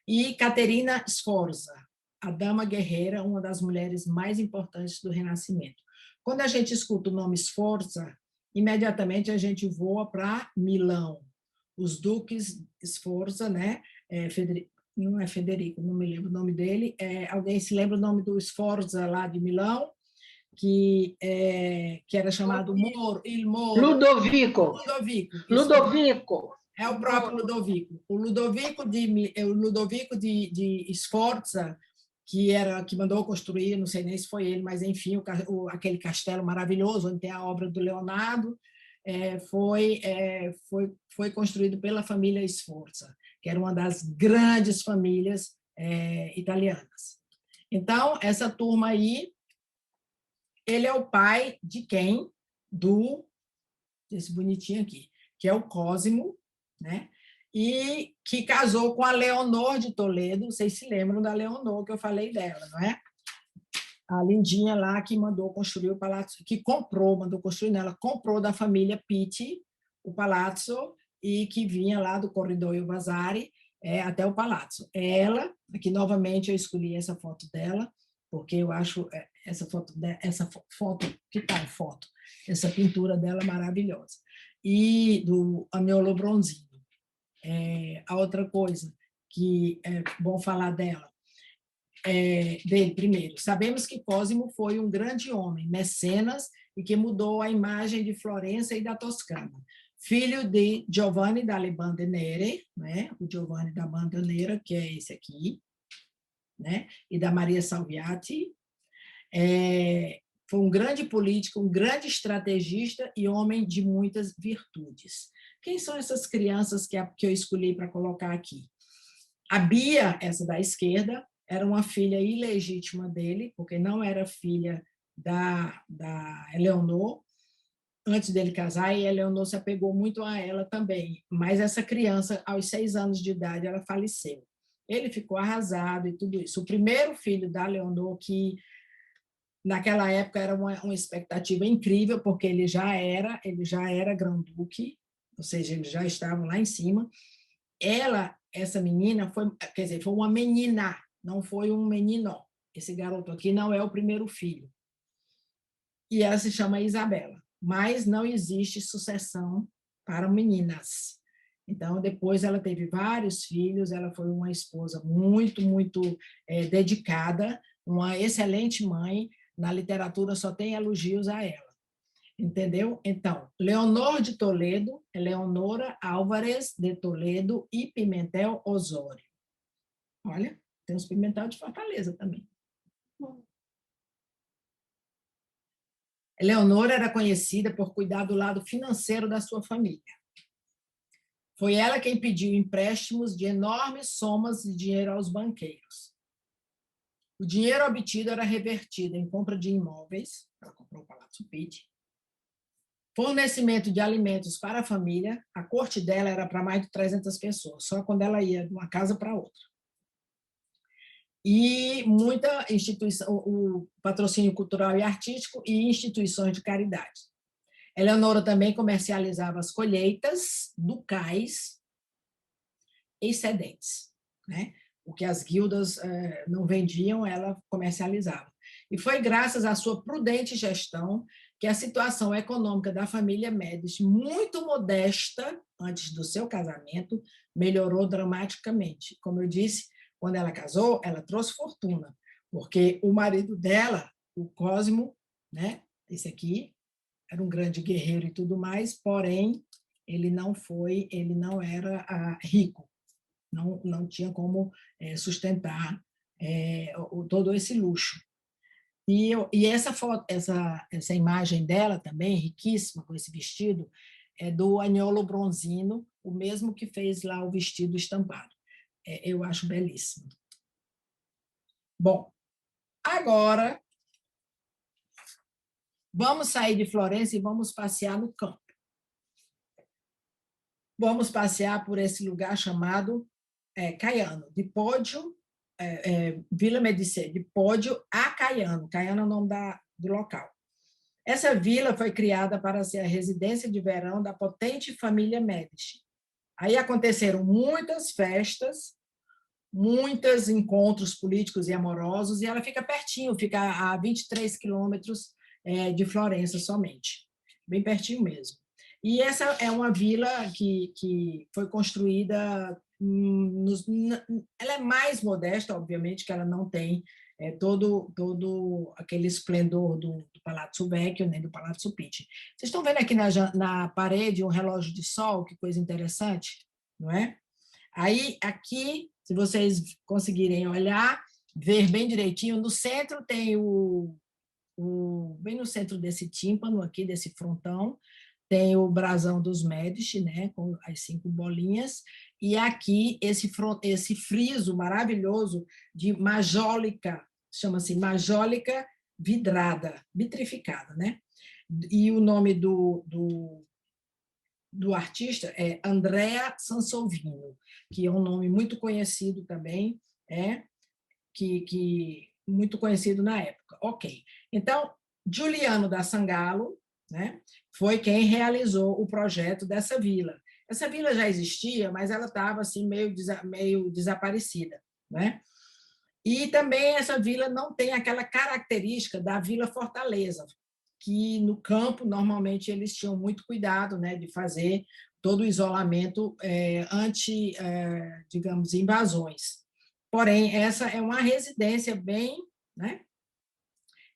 S1: E Caterina Sforza, a dama guerreira, uma das mulheres mais importantes do Renascimento. Quando a gente escuta o nome Sforza, imediatamente a gente voa para Milão. Os duques Sforza, né? Não é Federico, não me lembro o nome dele. Alguém se lembra o nome do Sforza lá de Milão? Que era chamado Il Moro.
S2: Ludovico. Ludovico.
S1: É o próprio Ludovico. O Ludovico de Sforza, que mandou construir, não sei nem se foi ele, mas enfim, aquele castelo maravilhoso onde tem a obra do Leonardo, foi construído pela família Sforza, que era uma das grandes famílias italianas. Então, essa turma aí, ele é o pai de quem? Desse bonitinho aqui, que é o Cosimo, né? E que casou com a Leonor de Toledo. Vocês se lembram da Leonor, que eu falei dela, não é? A lindinha lá que mandou construir o palácio, que mandou construir nela, comprou da família Pitti o palácio e que vinha lá do Corridoio Vasari até o palácio. Ela, aqui novamente eu escolhi essa foto dela, porque eu acho essa foto, que tal foto? Essa pintura dela maravilhosa. E do Agnolo Bronzino. A outra coisa que é bom falar dele primeiro. Sabemos que Cosimo foi um grande homem, mecenas, e que mudou a imagem de Florença e da Toscana. Filho de Giovanni dalle Bandinere, né? O Giovanni da Bandeira, que é esse aqui, né? E da Maria Salviati. Foi um grande político, um grande estrategista e homem de muitas virtudes. Quem são essas crianças que eu escolhi para colocar aqui? A Bia, essa da esquerda, era uma filha ilegítima dele, porque não era filha da Eleonor, antes dele casar, e a Eleonor se apegou muito a ela também. Mas essa criança, aos 6 anos de idade, ela faleceu. Ele ficou arrasado e tudo isso. O primeiro filho da Eleonor, que naquela época era uma expectativa incrível, porque ele já era grão-duque, ou seja, eles já estavam lá em cima. Essa menina, foi uma menina, não foi um menino. Esse garoto aqui não é o primeiro filho. E ela se chama Isabela, mas não existe sucessão para meninas. Então, depois ela teve vários filhos, ela foi uma esposa muito, muito dedicada, uma excelente mãe. Na literatura só tem elogios a ela. Entendeu? Então, Leonor de Toledo, Eleonora Álvares de Toledo e Pimentel Osório. Olha, tem os Pimentel de Fortaleza também. Eleonora era conhecida por cuidar do lado financeiro da sua família. Foi ela quem pediu empréstimos de enormes somas de dinheiro aos banqueiros. O dinheiro obtido era revertido em compra de imóveis, ela comprou o Palácio Pitti, fornecimento de alimentos para a família. A corte dela era para mais de 300 pessoas, só quando ela ia de uma casa para outra. E muita instituição, o patrocínio cultural e artístico e instituições de caridade. Eleonora também comercializava as colheitas ducais excedentes, né? O que as guildas não vendiam, ela comercializava. E foi graças à sua prudente gestão que a situação econômica da família Médici, muito modesta antes do seu casamento, melhorou dramaticamente. Como eu disse, quando ela casou, ela trouxe fortuna, porque o marido dela, o Cosimo, né, esse aqui, era um grande guerreiro e tudo mais, porém, ele não era rico, não tinha como sustentar todo esse luxo. E essa foto, essa imagem dela também, riquíssima, com esse vestido, é do Agnolo Bronzino, o mesmo que fez lá o vestido estampado. Eu acho belíssimo. Bom, agora vamos sair de Florença e vamos passear no campo. Vamos passear por esse lugar chamado Caiano, de Poggio, Vila Medici, de Poggio a Caiano. Caiano é o nome do local. Essa vila foi criada para ser a residência de verão da potente família Médici. Aí aconteceram muitas festas, muitos encontros políticos e amorosos, e ela fica pertinho, fica a 23 quilômetros de Florença somente, bem pertinho mesmo. E essa é uma vila que foi construída... ela é mais modesta, obviamente, que ela não tem todo aquele esplendor do Palazzo Vecchio, nem do Palazzo Pitti. Vocês estão vendo aqui na parede um relógio de sol, que coisa interessante, não é? Aí, aqui, se vocês conseguirem olhar, ver bem direitinho, no centro tem bem no centro desse tímpano aqui, desse frontão, tem o brasão dos Médici, né, com as 5 bolinhas, e aqui esse friso maravilhoso de majólica, chama-se majólica vitrificada, né? E o nome do artista é Andrea Sansovino, que é um nome muito conhecido também, muito conhecido na época. Ok. Então, Giuliano da Sangallo, né, foi quem realizou o projeto dessa vila. Essa vila já existia, mas ela estava assim, meio desaparecida, né? E também essa vila não tem aquela característica da Vila Fortaleza, que no campo, normalmente, eles tinham muito cuidado, né, de fazer todo o isolamento anti, digamos, invasões. Porém, essa é uma residência bem... né?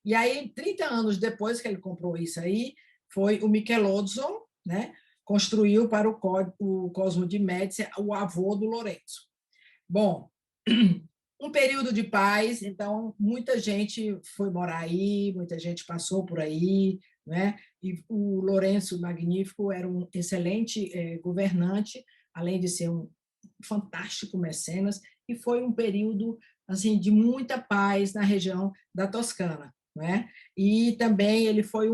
S1: E aí, 30 anos depois que ele comprou isso aí, foi o Michelozzo, né, construiu para o Cosmo de Médici, o avô do Lorenzo. Bom, um período de paz, então muita gente foi morar aí, muita gente passou por aí, né? E o Lourenço Magnífico era um excelente governante, além de ser um fantástico mecenas, e foi um período assim de muita paz na região da Toscana, né? E também ele foi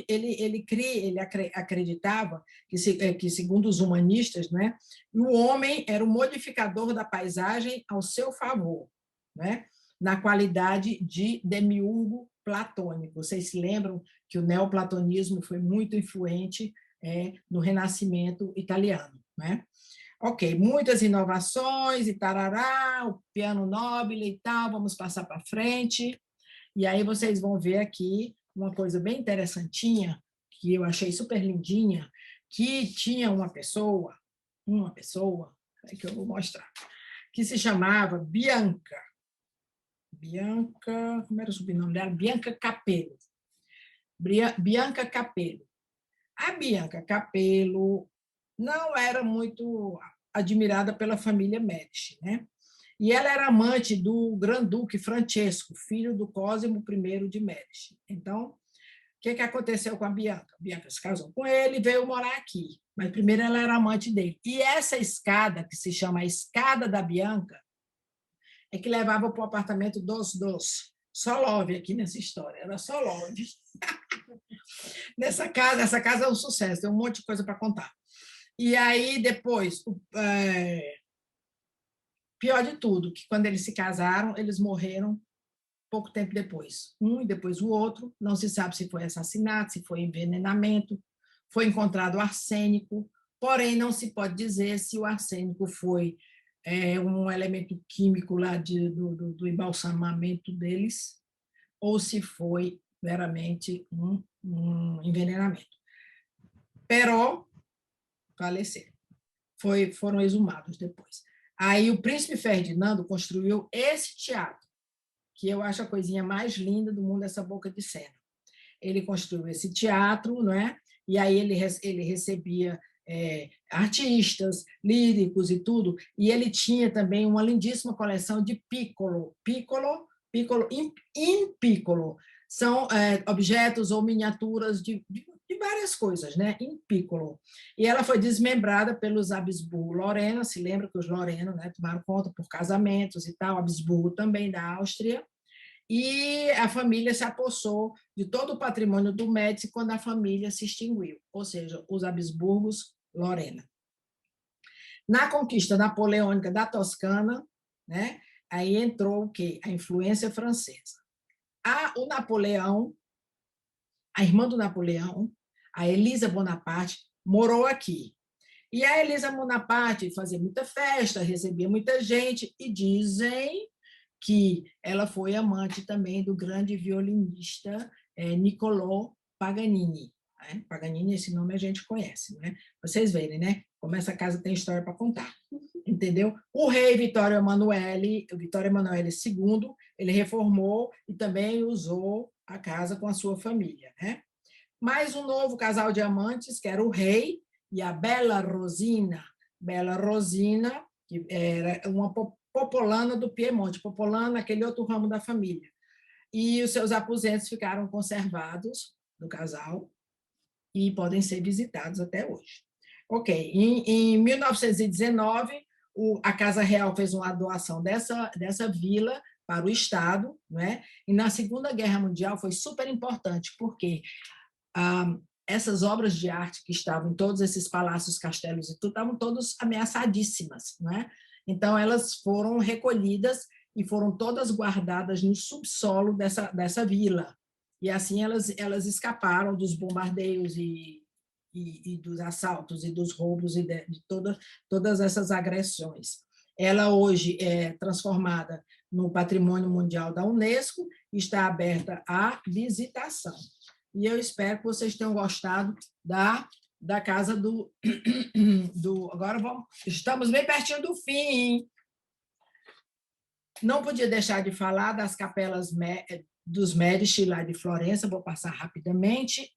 S1: ele acreditava que segundo os humanistas, né, o homem era o modificador da paisagem ao seu favor, né, na qualidade de demiurgo platônico. Vocês se lembram que o neoplatonismo foi muito influente no Renascimento italiano, né? Ok, muitas inovações e tarará, o piano nobile e tal, vamos passar para frente. E aí vocês vão ver aqui uma coisa bem interessantinha, que eu achei super lindinha, que tinha uma pessoa, que eu vou mostrar, que se chamava Bianca, como era o sobrenome dela? Bianca Capello. Bianca Capello. A Bianca Capello não era muito admirada pela família Médici, né? E ela era amante do Granduque Francesco, filho do Cosimo I de Médici. Então, o que aconteceu com a Bianca? A Bianca se casou com ele e veio morar aqui, mas primeiro ela era amante dele. E essa escada, que se chama a Escada da Bianca, é que levava para o apartamento dos. Só love aqui nessa história, era só love. Essa casa é um sucesso, tem um monte de coisa para contar. E aí, depois, pior de tudo, que quando eles se casaram, eles morreram pouco tempo depois. Um e depois o outro, não se sabe se foi assassinato, se foi envenenamento, foi encontrado arsênico, porém não se pode dizer se o arsênico foi um elemento químico lá do embalsamamento deles, ou se foi meramente um envenenamento. Però faleceram. Foram exumados depois. Aí o príncipe Ferdinando construiu esse teatro, que eu acho a coisinha mais linda do mundo, essa boca de cena. Ele construiu esse teatro, não é? E aí ele recebia artistas, líricos e tudo, e ele tinha também uma lindíssima coleção de piccolo in piccolo, são objetos ou miniaturas de várias coisas, né, em piccolo. E ela foi desmembrada pelos Habsburgo-Lorena, se lembra que os Lorena, né, tomaram conta por casamentos e tal, Habsburgo também da Áustria, e a família se apossou de todo o patrimônio do Médici quando a família se extinguiu, ou seja, os Habsburgos-Lorena. Na conquista napoleônica da Toscana, né, aí entrou o quê? A influência francesa. O Napoleão, a irmã do Napoleão, a Elisa Bonaparte, morou aqui. E a Elisa Bonaparte fazia muita festa, recebia muita gente, e dizem que ela foi amante também do grande violinista Niccolò Paganini. Paganini, esse nome a gente conhece, né? Vocês verem, né? Como essa casa tem história para contar, entendeu? O rei Vittorio Emanuele II, ele reformou e também usou a casa com a sua família, né? Mais um novo casal de amantes, que era o rei e a Bella Rosina. Bella Rosina, que era uma popolana do Piemonte, popolana, aquele outro ramo da família. E os seus aposentos ficaram conservados do casal e podem ser visitados até hoje. Ok, em 1919, a Casa Real fez uma doação dessa vila para o Estado, né? E na Segunda Guerra Mundial foi super importante, porque essas obras de arte que estavam em todos esses palácios, castelos e tudo, estavam todas ameaçadíssimas, né? Então, elas foram recolhidas e foram todas guardadas no subsolo dessa vila. E assim elas escaparam dos bombardeios e dos assaltos e dos roubos e de todas essas agressões. Ela hoje é transformada no Patrimônio Mundial da Unesco e está aberta à visitação. E eu espero que vocês tenham gostado da casa do agora estamos bem pertinho do fim. Não podia deixar de falar das capelas dos Médici lá de Florença, vou passar rapidamente.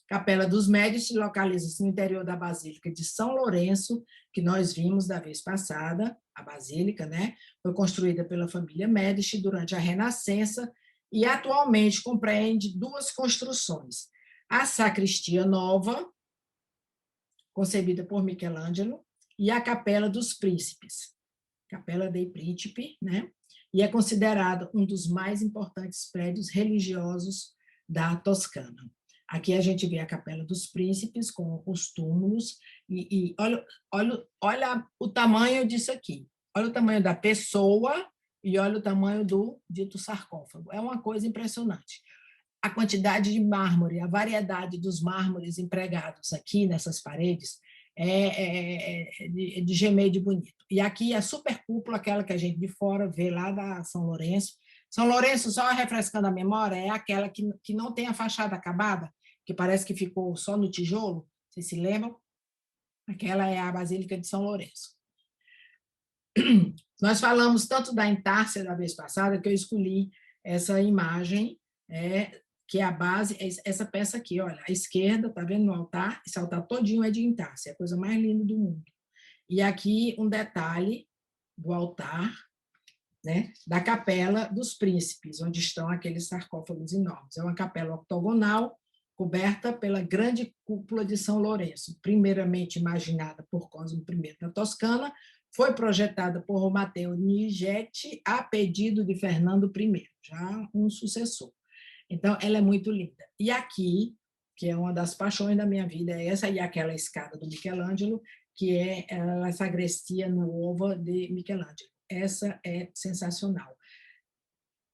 S1: Capela dos Médici localiza-se no interior da Basílica de São Lourenço, que nós vimos da vez passada, a Basílica, né? Foi construída pela família Médici durante a Renascença e atualmente compreende duas construções. A Sacristia Nova, concebida por Michelangelo, e a Capela dos Príncipes, Capella dei Principi, né? E é considerado um dos mais importantes prédios religiosos da Toscana. Aqui a gente vê a Capela dos Príncipes com os túmulos e olha o tamanho disso aqui. Olha o tamanho da pessoa e olha o tamanho do dito sarcófago. É uma coisa impressionante. A quantidade de mármore, a variedade dos mármores empregados aqui nessas paredes de gemer de bonito. E aqui a supercúpula, aquela que a gente de fora vê lá da São Lourenço. São Lourenço, só refrescando a memória, é aquela que não tem a fachada acabada, que parece que ficou só no tijolo, vocês se lembram? Aquela é a Basílica de São Lourenço. Nós falamos tanto da Intárcia da vez passada, que eu escolhi essa imagem, que é a base, essa peça aqui, olha, à esquerda, está vendo no altar? Esse altar todinho é de Intárcia, é a coisa mais linda do mundo. E aqui um detalhe do altar, né, da Capela dos Príncipes, onde estão aqueles sarcófagos enormes. É uma capela octogonal, coberta pela grande cúpula de São Lourenço, primeiramente imaginada por Cosmo I da Toscana, foi projetada por Matteo Nigetti a pedido de Fernando I, já um sucessor. Então, ela é muito linda. E aqui, que é uma das paixões da minha vida, é essa e aquela escada do Michelangelo, que é a Sagrestia Nuova de Michelangelo. Essa é sensacional.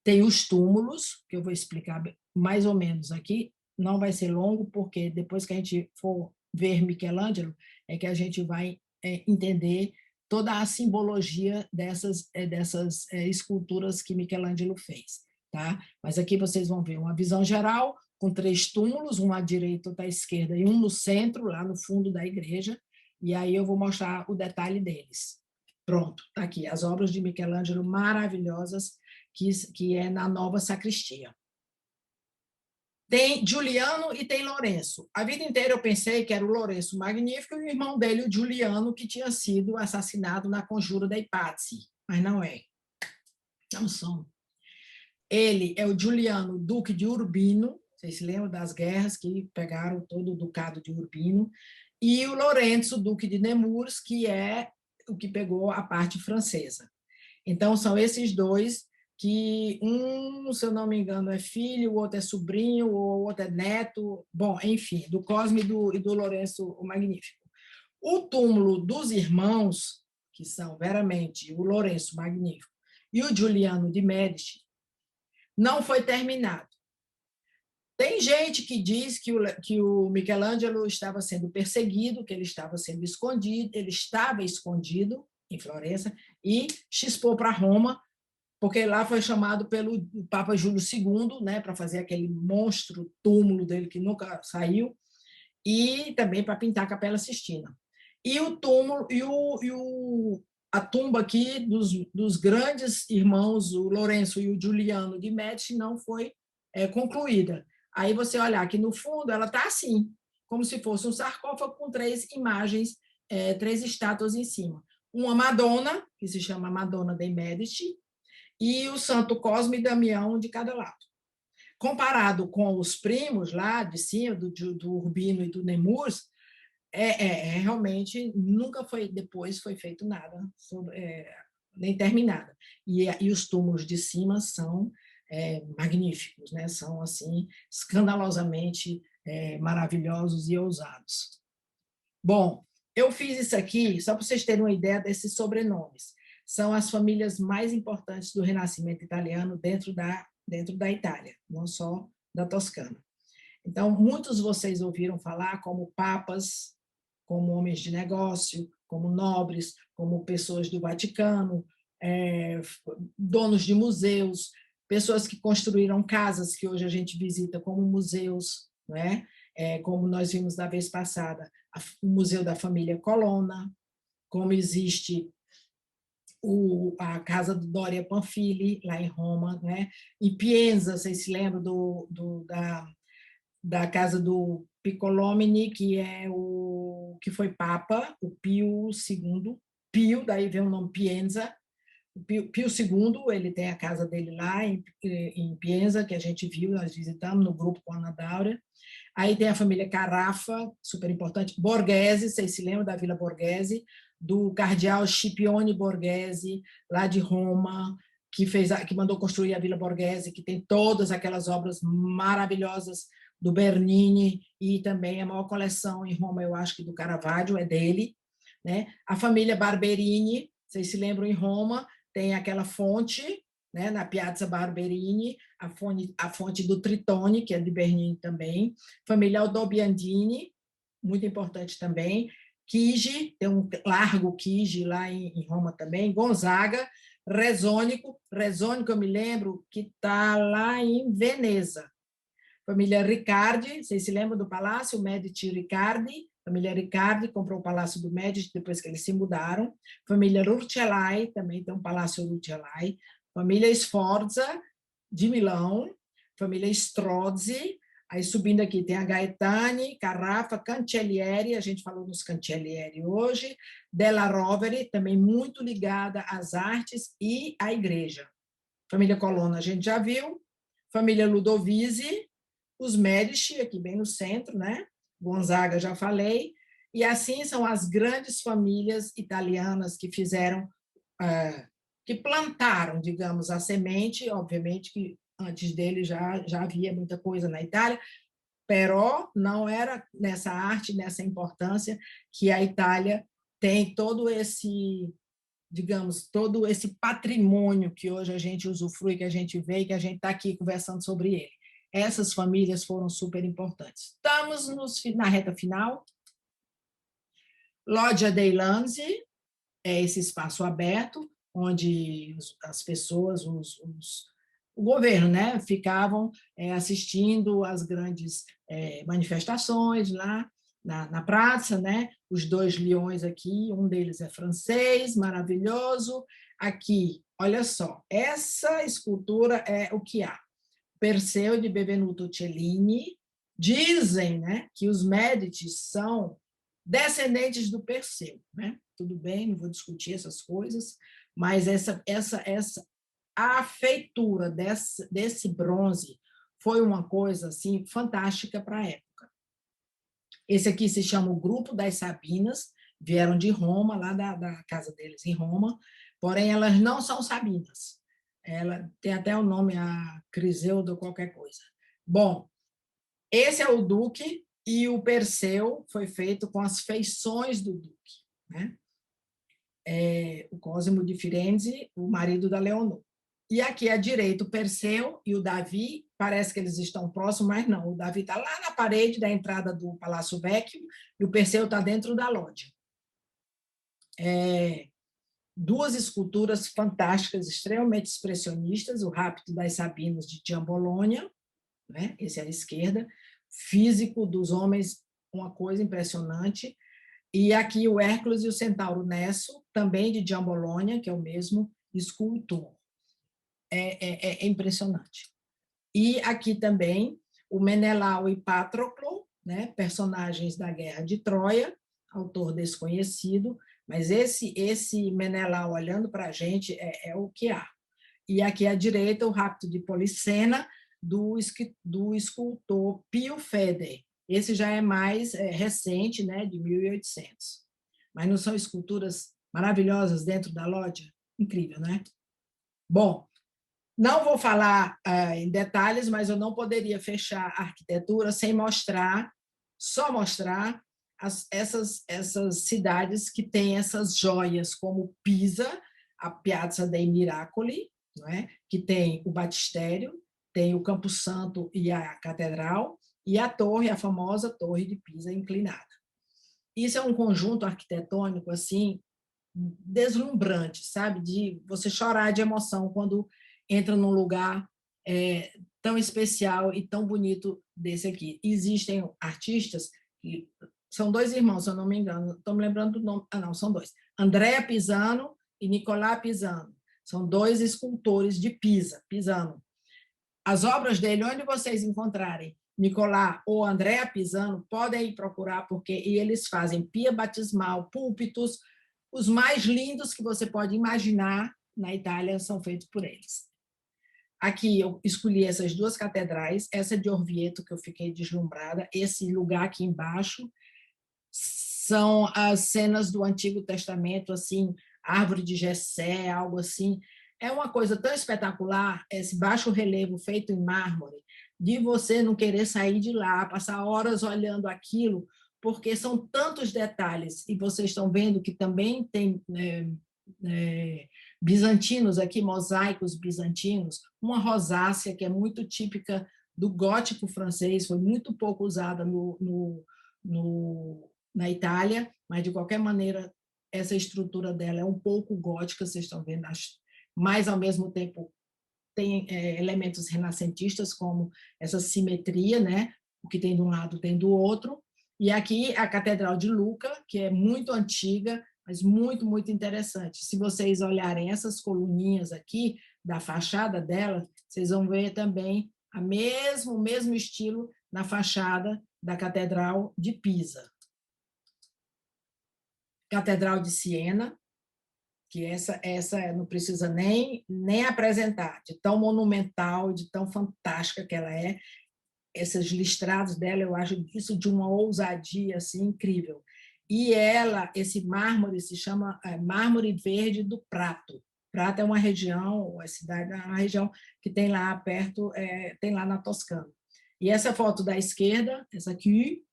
S1: Tem os túmulos, que eu vou explicar mais ou menos aqui, não vai ser longo, porque depois que a gente for ver Michelangelo, é que a gente vai entender toda a simbologia dessas esculturas que Michelangelo fez. Tá? Mas aqui vocês vão ver uma visão geral, com 3 túmulos, um à direita, outro à esquerda, e um no centro, lá no fundo da igreja, e aí eu vou mostrar o detalhe deles. Pronto, está aqui, as obras de Michelangelo maravilhosas, que é na nova sacristia. Tem Giuliano e tem Lourenço. A vida inteira eu pensei que era o Lourenço Magnífico e o irmão dele, o Giuliano, que tinha sido assassinado na Conjura dei Pazzi, mas não é. Não são. Ele é o Giuliano, duque de Urbino, vocês se lembram das guerras que pegaram todo o ducado de Urbino, e o Lourenço, duque de Nemours, que é o que pegou a parte francesa. Então, são esses dois que se eu não me engano, é filho, o outro é sobrinho, o outro é neto, bom, enfim, do Cosme e do Lourenço o Magnífico. O túmulo dos irmãos, que são veramente o Lourenço Magnífico e o Giuliano de Médici, não foi terminado. Tem gente que diz que o Michelangelo estava sendo perseguido, que ele estava sendo escondido, ele estava escondido em Florença e chispou para Roma, porque lá foi chamado pelo Papa Júlio II, né, para fazer aquele monstro túmulo dele que nunca saiu, e também para pintar a Capela Sistina. E o túmulo a tumba aqui dos grandes irmãos, o Lourenço e o Giuliano de Médici, não foi concluída. Aí você olhar aqui no fundo, ela está assim, como se fosse um sarcófago com 3 imagens, 3 estátuas em cima. Uma Madonna, que se chama Madonna dei Medici, e o Santo Cosme e Damião de cada lado. Comparado com os primos lá de cima, do Urbino e do Nemours, realmente nunca depois foi feito nada, nem terminada. E os túmulos de cima são magníficos, né? São assim escandalosamente maravilhosos e ousados. Bom, eu fiz isso aqui só para vocês terem uma ideia desses sobrenomes. São as famílias mais importantes do Renascimento italiano dentro da Itália, não só da Toscana. Então, muitos de vocês ouviram falar como papas, como homens de negócio, como nobres, como pessoas do Vaticano, donos de museus, pessoas que construíram casas que hoje a gente visita como museus, não é? Como nós vimos da vez passada, o Museu da Família Colonna, como existe a casa do Doria Pamphili, lá em Roma, né? Em Pienza, vocês se lembram da casa do Piccolomini, que foi Papa, o Pio II, daí vem o nome Pienza. O Pio II, ele tem a casa dele lá em Pienza, que a gente viu, nós visitamos no grupo com a Ana Daura. Aí tem a família Carafa, super importante, Borghese, vocês se lembram da Vila Borghese, do cardeal Scipione Borghese, lá de Roma, que mandou construir a Vila Borghese, que tem todas aquelas obras maravilhosas do Bernini, e também a maior coleção em Roma, eu acho que do Caravaggio, é dele, né? A família Barberini, vocês se lembram, em Roma, tem aquela fonte, né, na Piazza Barberini, a fonte do Tritone, que é de Bernini também, família Aldobiandini, muito importante também, Chigi, tem um largo Chigi lá em Roma também, Gonzaga, Rezônico, eu me lembro que está lá em Veneza. Família Riccardi, vocês se lembram do palácio? Medici Riccardi, família Riccardi comprou o Palácio do Medici depois que eles se mudaram. Família Rucellai, também tem um Palácio Rucellai. Família Sforza, de Milão. Família Strozzi. Aí, subindo aqui, tem a Gaetani, Carafa, Cancellieri, a gente falou nos Cancellieri hoje. Della Rovere, também muito ligada às artes e à igreja. Família Colonna, a gente já viu. Família Ludovisi, os Medici, aqui bem no centro, né? Gonzaga, já falei. E assim são as grandes famílias italianas que fizeram, que plantaram, digamos, a semente. Obviamente que antes dele já havia muita coisa na Itália, però não era nessa arte, nessa importância que a Itália tem todo esse, digamos, todo esse patrimônio que hoje a gente usufrui, que a gente vê e que a gente está aqui conversando sobre ele. Essas famílias foram super importantes. Estamos na reta final. Loggia dei Lanzi é esse espaço aberto, onde as pessoas, o governo, né, ficavam assistindo às grandes manifestações lá na praça, né? Os 2 leões aqui, um deles é francês, maravilhoso. Aqui, olha só, essa escultura é o que há. Perseu de Benvenuto Cellini. Dizem, né, que os Médici são descendentes do Perseu, né? Tudo bem, não vou discutir essas coisas, mas a feitura desse bronze foi uma coisa assim, fantástica para a época. Esse aqui se chama o Grupo das Sabinas, vieram de Roma, lá da casa deles em Roma, porém elas não são sabinas. Ela tem até o nome, a Criseudo qualquer coisa. Bom, esse é o Duque, e o Perseu foi feito com as feições do Duque, né? O Cosimo de Firenze, o marido da Leonor. E aqui à direita o Perseu e o Davi, parece que eles estão próximos, mas não, o Davi está lá na parede da entrada do Palácio Vecchio e o Perseu está dentro da lógia. Duas esculturas fantásticas, extremamente expressionistas, o Rapto das Sabinas de Giambologna, né? Esse é à esquerda, físico dos homens, uma coisa impressionante, e aqui o Hércules e o Centauro Nesso, também de Giambologna, que é o mesmo escultor. É impressionante. E aqui também o Menelau e Patroclo, né? Personagens da Guerra de Troia, autor desconhecido, mas esse Menelau olhando para a gente é o que há. E aqui à direita o Rapto de Policena, do escultor Pio Feder. Esse já é mais recente, né, de 1800. Mas não são esculturas maravilhosas dentro da lógia? Incrível, né? Bom, não vou falar em detalhes, mas eu não poderia fechar a arquitetura sem só mostrar essas cidades que têm essas joias, como Pisa, a Piazza dei Miracoli, não é? Que tem o batistério, tem o Campo Santo e a Catedral, e a torre, a famosa Torre de Pisa inclinada. Isso é um conjunto arquitetônico assim deslumbrante, sabe? De você chorar de emoção quando entra num lugar tão especial e tão bonito desse aqui. Existem artistas que são dois irmãos, se eu não me engano, estou me lembrando do nome, não, são dois, Andrea Pisano e Nicolà Pisano, são dois escultores de Pisano. As obras dele, onde vocês encontrarem Nicolà ou Andrea Pisano, podem ir procurar, porque eles fazem pia batismal, púlpitos, os mais lindos que você pode imaginar na Itália são feitos por eles. Aqui eu escolhi essas duas catedrais, essa de Orvieto, que eu fiquei deslumbrada, esse lugar aqui embaixo, são as cenas do Antigo Testamento, assim, árvore de Jessé, algo assim. É uma coisa tão espetacular, esse baixo relevo feito em mármore, de você não querer sair de lá, passar horas olhando aquilo, porque são tantos detalhes, e vocês estão vendo que também tem bizantinos aqui, mosaicos bizantinos, uma rosácea que é muito típica do gótico francês, foi muito pouco usada na Itália, mas, de qualquer maneira, essa estrutura dela é um pouco gótica, vocês estão vendo, mas, ao mesmo tempo, tem elementos renascentistas, como essa simetria, né? O que tem de um lado tem do outro. E aqui a Catedral de Lucca, que é muito antiga, mas muito, muito interessante. Se vocês olharem essas coluninhas aqui, da fachada dela, vocês vão ver também o mesmo estilo na fachada da Catedral de Pisa. Catedral de Siena, que essa não precisa nem apresentar, de tão monumental, de tão fantástica que ela é. Esses listrados dela, eu acho isso de uma ousadia assim, incrível. E esse mármore se chama Mármore Verde do Prato. Prato é uma região, a cidade é uma região que tem lá perto, tem lá na Toscana. E essa foto da esquerda, essa aqui,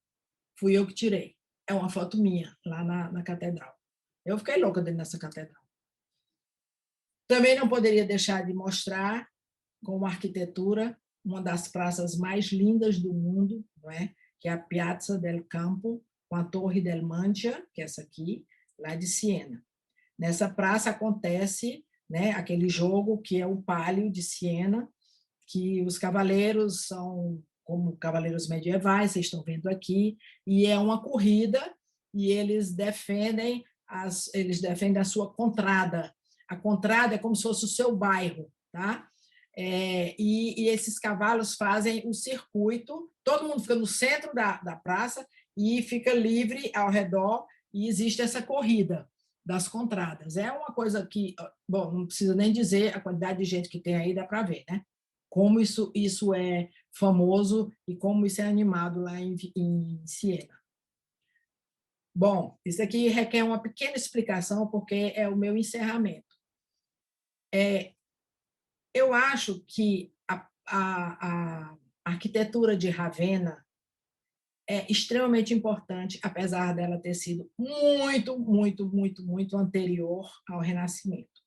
S1: fui eu que tirei. É uma foto minha, lá na catedral. Eu fiquei louca dentro dessa catedral. Também não poderia deixar de mostrar, como arquitetura, uma das praças mais lindas do mundo, não é? Que é a Piazza del Campo, com a Torre del Mantia, que é essa aqui, lá de Siena. Nessa praça acontece, né, aquele jogo que é o Palio de Siena, que os cavaleiros são como cavaleiros medievais, vocês estão vendo aqui, e é uma corrida, e eles defendem a sua contrada. A contrada é como se fosse o seu bairro, tá? E esses cavalos fazem o circuito, todo mundo fica no centro da praça e fica livre ao redor, e existe essa corrida. das contradas. É uma coisa que, bom, não precisa nem dizer a quantidade de gente que tem aí, dá para ver, né? Como isso é famoso e como isso é animado lá em Siena. Bom, isso aqui requer uma pequena explicação, porque é o meu encerramento. Eu acho que a arquitetura de Ravenna é extremamente importante, apesar dela ter sido muito, muito, muito, muito anterior ao Renascimento.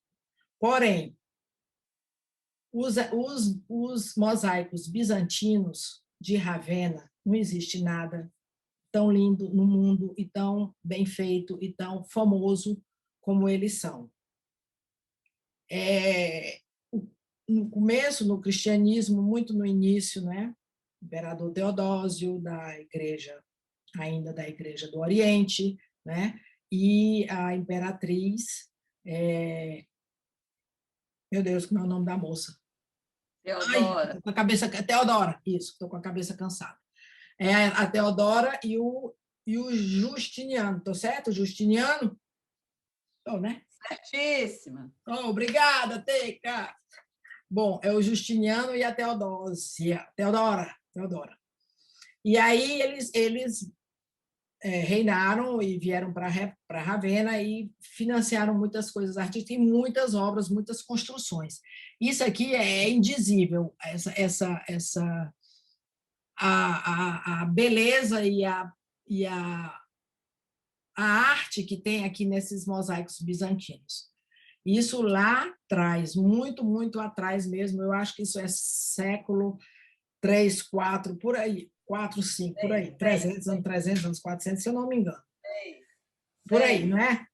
S1: Porém, os mosaicos bizantinos de Ravenna, não existe nada tão lindo no mundo e tão bem feito e tão famoso como eles são. No começo, no cristianismo, muito no início, né? O imperador Teodósio, ainda da Igreja do Oriente, né? E a imperatriz, meu Deus, como é o nome da moça?
S2: Teodora.
S1: Ai, com a cabeça, Teodora, isso, estou com a cabeça cansada. A Teodora e o Justiniano, estou certo? Justiniano? Estou, né?
S2: Certíssima.
S1: Oh, obrigada, Teca. Bom, é o Justiniano e a Teodora. E aí eles reinaram e vieram para Ravenna e financiaram muitas coisas artísticas e muitas obras, muitas construções. Isso aqui é indizível, a beleza e a arte que tem aqui nesses mosaicos bizantinos. Isso lá atrás, muito, muito atrás mesmo, eu acho que isso é século 3, 4, por aí, 4, 5, por aí, 300 anos, 400, se eu não me engano. Por aí, não é?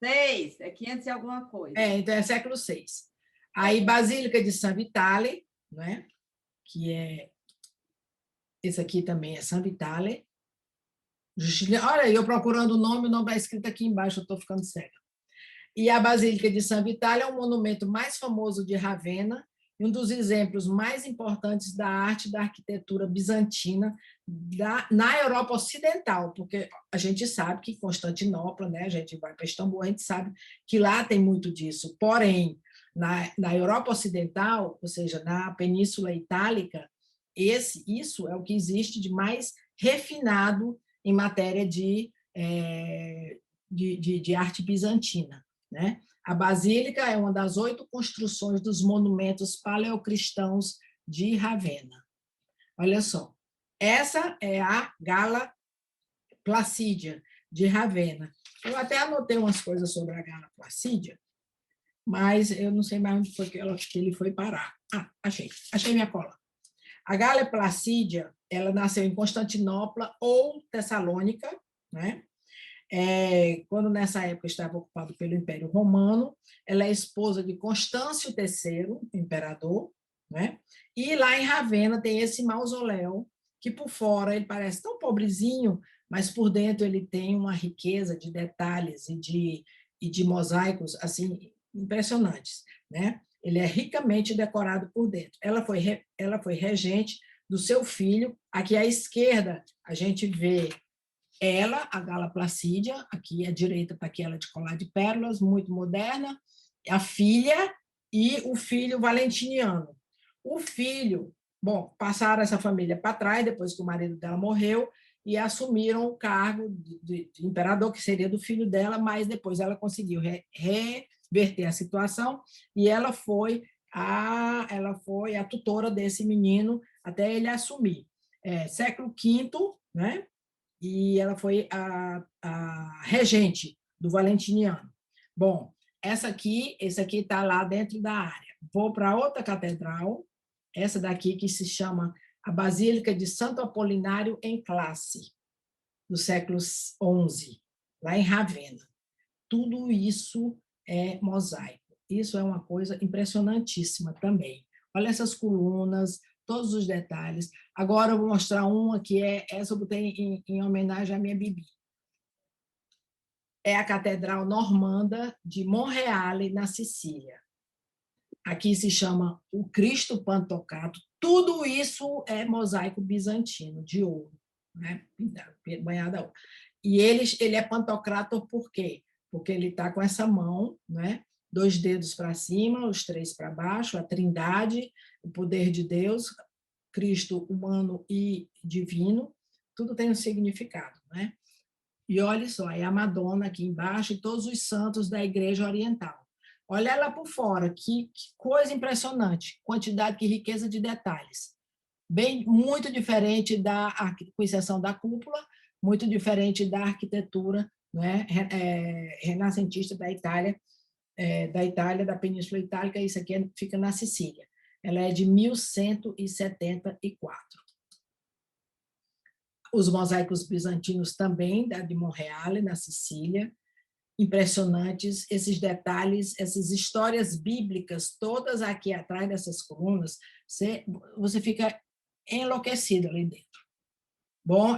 S2: 6, é 500 e alguma coisa.
S1: Então é século 6. Aí, Basílica de San Vitale, né? Que é... Esse aqui também é San Vitale. Olha, eu procurando o nome está escrito aqui embaixo, eu estou ficando cega. E a Basílica de San Vitale é o monumento mais famoso de Ravenna e um dos exemplos mais importantes da arte e da arquitetura bizantina na Europa Ocidental, porque a gente sabe que Constantinopla, né, a gente vai para Istambul, a gente sabe que lá tem muito disso. Porém, na Europa Ocidental, ou seja, na Península Itálica, isso é o que existe de mais refinado em matéria de arte bizantina. Né? A Basílica é uma das 8 construções dos monumentos paleocristãos de Ravenna. Olha só, essa é a Gala Placídia de Ravenna. Eu até anotei umas coisas sobre a Gala Placídia, mas eu não sei mais onde foi que ele foi parar. Achei minha cola. A Gala Placídia, ela nasceu em Constantinopla ou Tessalônica, né? Quando nessa época estava ocupado pelo Império Romano, ela é esposa de Constâncio III, imperador, né? E lá em Ravenna tem esse mausoléu, que por fora ele parece tão pobrezinho, mas por dentro ele tem uma riqueza de detalhes e de mosaicos assim impressionantes, né? Ele é ricamente decorado por dentro. Ela foi regente do seu filho. Aqui à esquerda a gente vê ela, a Gala Placídia, aqui à direita está aquela de colar de pérolas, muito moderna, a filha e o filho Valentiniano. O filho, bom, passaram essa família para trás, depois que o marido dela morreu, e assumiram o cargo de imperador, que seria do filho dela, mas depois ela conseguiu reverter a situação, e ela foi a tutora desse menino até ele assumir. Século V, né? E ela foi a regente do Valentiniano. Bom, esse aqui está lá dentro da área. Vou para outra catedral, essa daqui que se chama a Basílica de Santo Apolinário em Classe, do século XI, lá em Ravenna. Tudo isso é mosaico. Isso é uma coisa impressionantíssima também. Olha essas colunas, todos os detalhes. Agora eu vou mostrar uma que essa eu botei em homenagem à minha Bibi. É a Catedral Normanda de Monreale, na Sicília. Aqui se chama o Cristo Pantocrator. Tudo isso é mosaico bizantino, de ouro, né? Banhado a ouro. E ele é Pantocrator por quê? porque ele está com essa mão, né? 2 dedos para cima, os 3 para baixo, a trindade, o poder de Deus, Cristo humano e divino, tudo tem um significado, né? E olha só, é a Madonna aqui embaixo e todos os santos da Igreja Oriental. Olha ela por fora, que coisa impressionante, quantidade, que riqueza de detalhes. Bem, muito diferente com exceção da cúpula, muito diferente da arquitetura, né, renascentista da Itália, da Península Itálica. Isso aqui fica na Sicília. Ela é de 1174. Os mosaicos bizantinos também, de Monreale, na Sicília, impressionantes, esses detalhes, essas histórias bíblicas, todas aqui atrás dessas colunas, você fica enlouquecido ali dentro. Bom,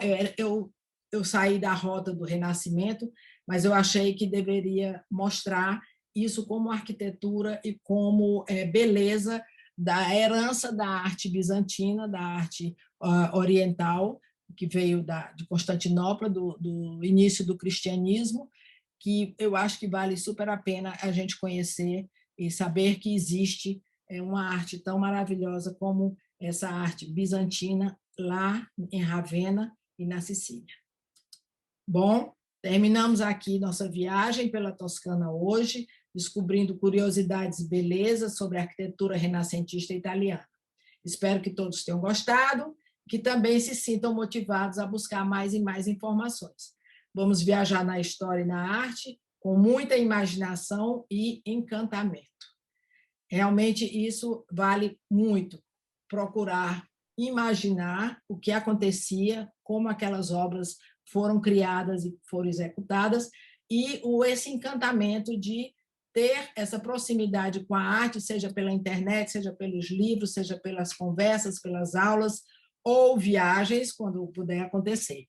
S1: eu saí da rota do Renascimento, mas eu achei que deveria mostrar isso como arquitetura e como beleza da herança da arte bizantina, da arte oriental, que veio de Constantinopla, do início do cristianismo, que eu acho que vale super a pena a gente conhecer e saber que existe uma arte tão maravilhosa como essa arte bizantina lá em Ravenna e na Sicília. Bom, terminamos aqui nossa viagem pela Toscana hoje, descobrindo curiosidades e belezas sobre a arquitetura renascentista italiana. Espero que todos tenham gostado, que também se sintam motivados a buscar mais e mais informações. Vamos viajar na história e na arte com muita imaginação e encantamento. Realmente isso vale muito, procurar imaginar o que acontecia, como aquelas obras foram criadas e foram executadas, e esse encantamento de ter essa proximidade com a arte, seja pela internet, seja pelos livros, seja pelas conversas, pelas aulas, ou viagens, quando puder acontecer.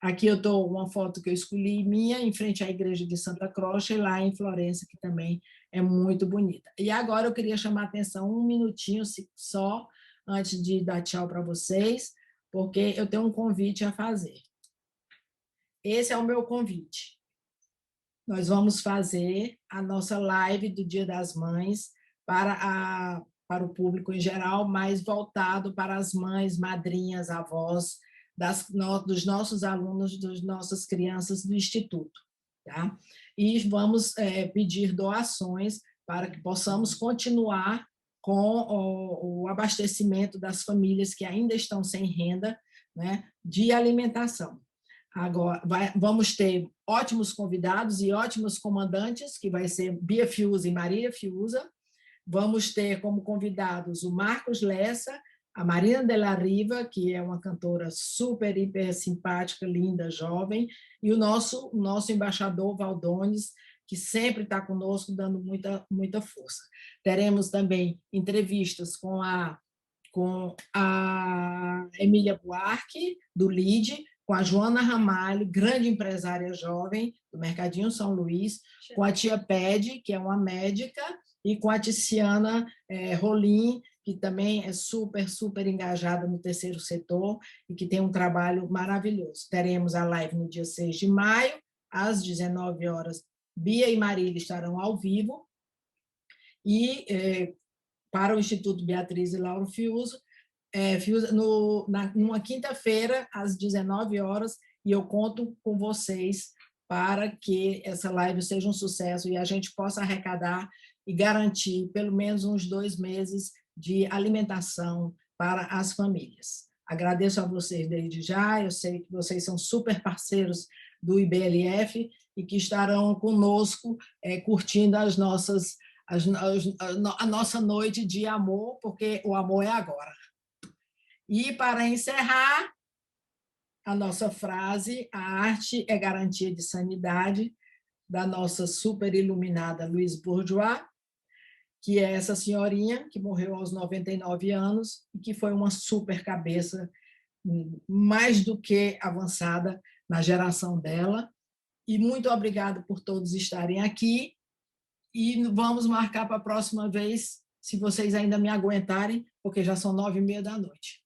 S1: Aqui eu estou uma foto que eu escolhi minha, em frente à igreja de Santa Croce, lá em Florença, que também é muito bonita. E agora eu queria chamar a atenção um minutinho só, antes de dar tchau para vocês, porque eu tenho um convite a fazer. Esse é o meu convite. Nós vamos fazer a nossa live do Dia das Mães para o público em geral, mais voltado para as mães, madrinhas, avós, dos nossos alunos, das nossas crianças do Instituto. Tá? E vamos pedir doações para que possamos continuar com o abastecimento das famílias que ainda estão sem renda, né, de alimentação. Agora, vamos ter ótimos convidados e ótimos comandantes, que vai ser Bia Fiuza e Maria Fiuza. Vamos ter como convidados o Marcos Lessa, a Marina Della Riva, que é uma cantora super, hiper simpática, linda, jovem, e o nosso embaixador Valdones, que sempre está conosco, dando muita força. Teremos também entrevistas com a Emília Buarque, do LIDE, com a Joana Ramalho, grande empresária jovem do Mercadinho São Luís, com a tia Pede, que é uma médica, e com a Tiziana Rolim, que também é super, super engajada no terceiro setor e que tem um trabalho maravilhoso. Teremos a live no dia 6 de maio, às 19 horas. Bia e Marília estarão ao vivo. E para o Instituto Beatriz e Lauro Fiuza, numa quinta-feira, às 19 horas, e eu conto com vocês para que essa live seja um sucesso e a gente possa arrecadar e garantir pelo menos uns 2 meses de alimentação para as famílias. Agradeço a vocês desde já, eu sei que vocês são super parceiros do IBLF e que estarão conosco curtindo a nossa noite de amor, porque o amor é agora. E, para encerrar, a nossa frase: a arte é garantia de sanidade, da nossa super iluminada Louise Bourgeois, que é essa senhorinha que morreu aos 99 anos e que foi uma super cabeça, mais do que avançada na geração dela. E muito obrigada por todos estarem aqui. E vamos marcar para a próxima vez, se vocês ainda me aguentarem, porque já são 9h30 da noite.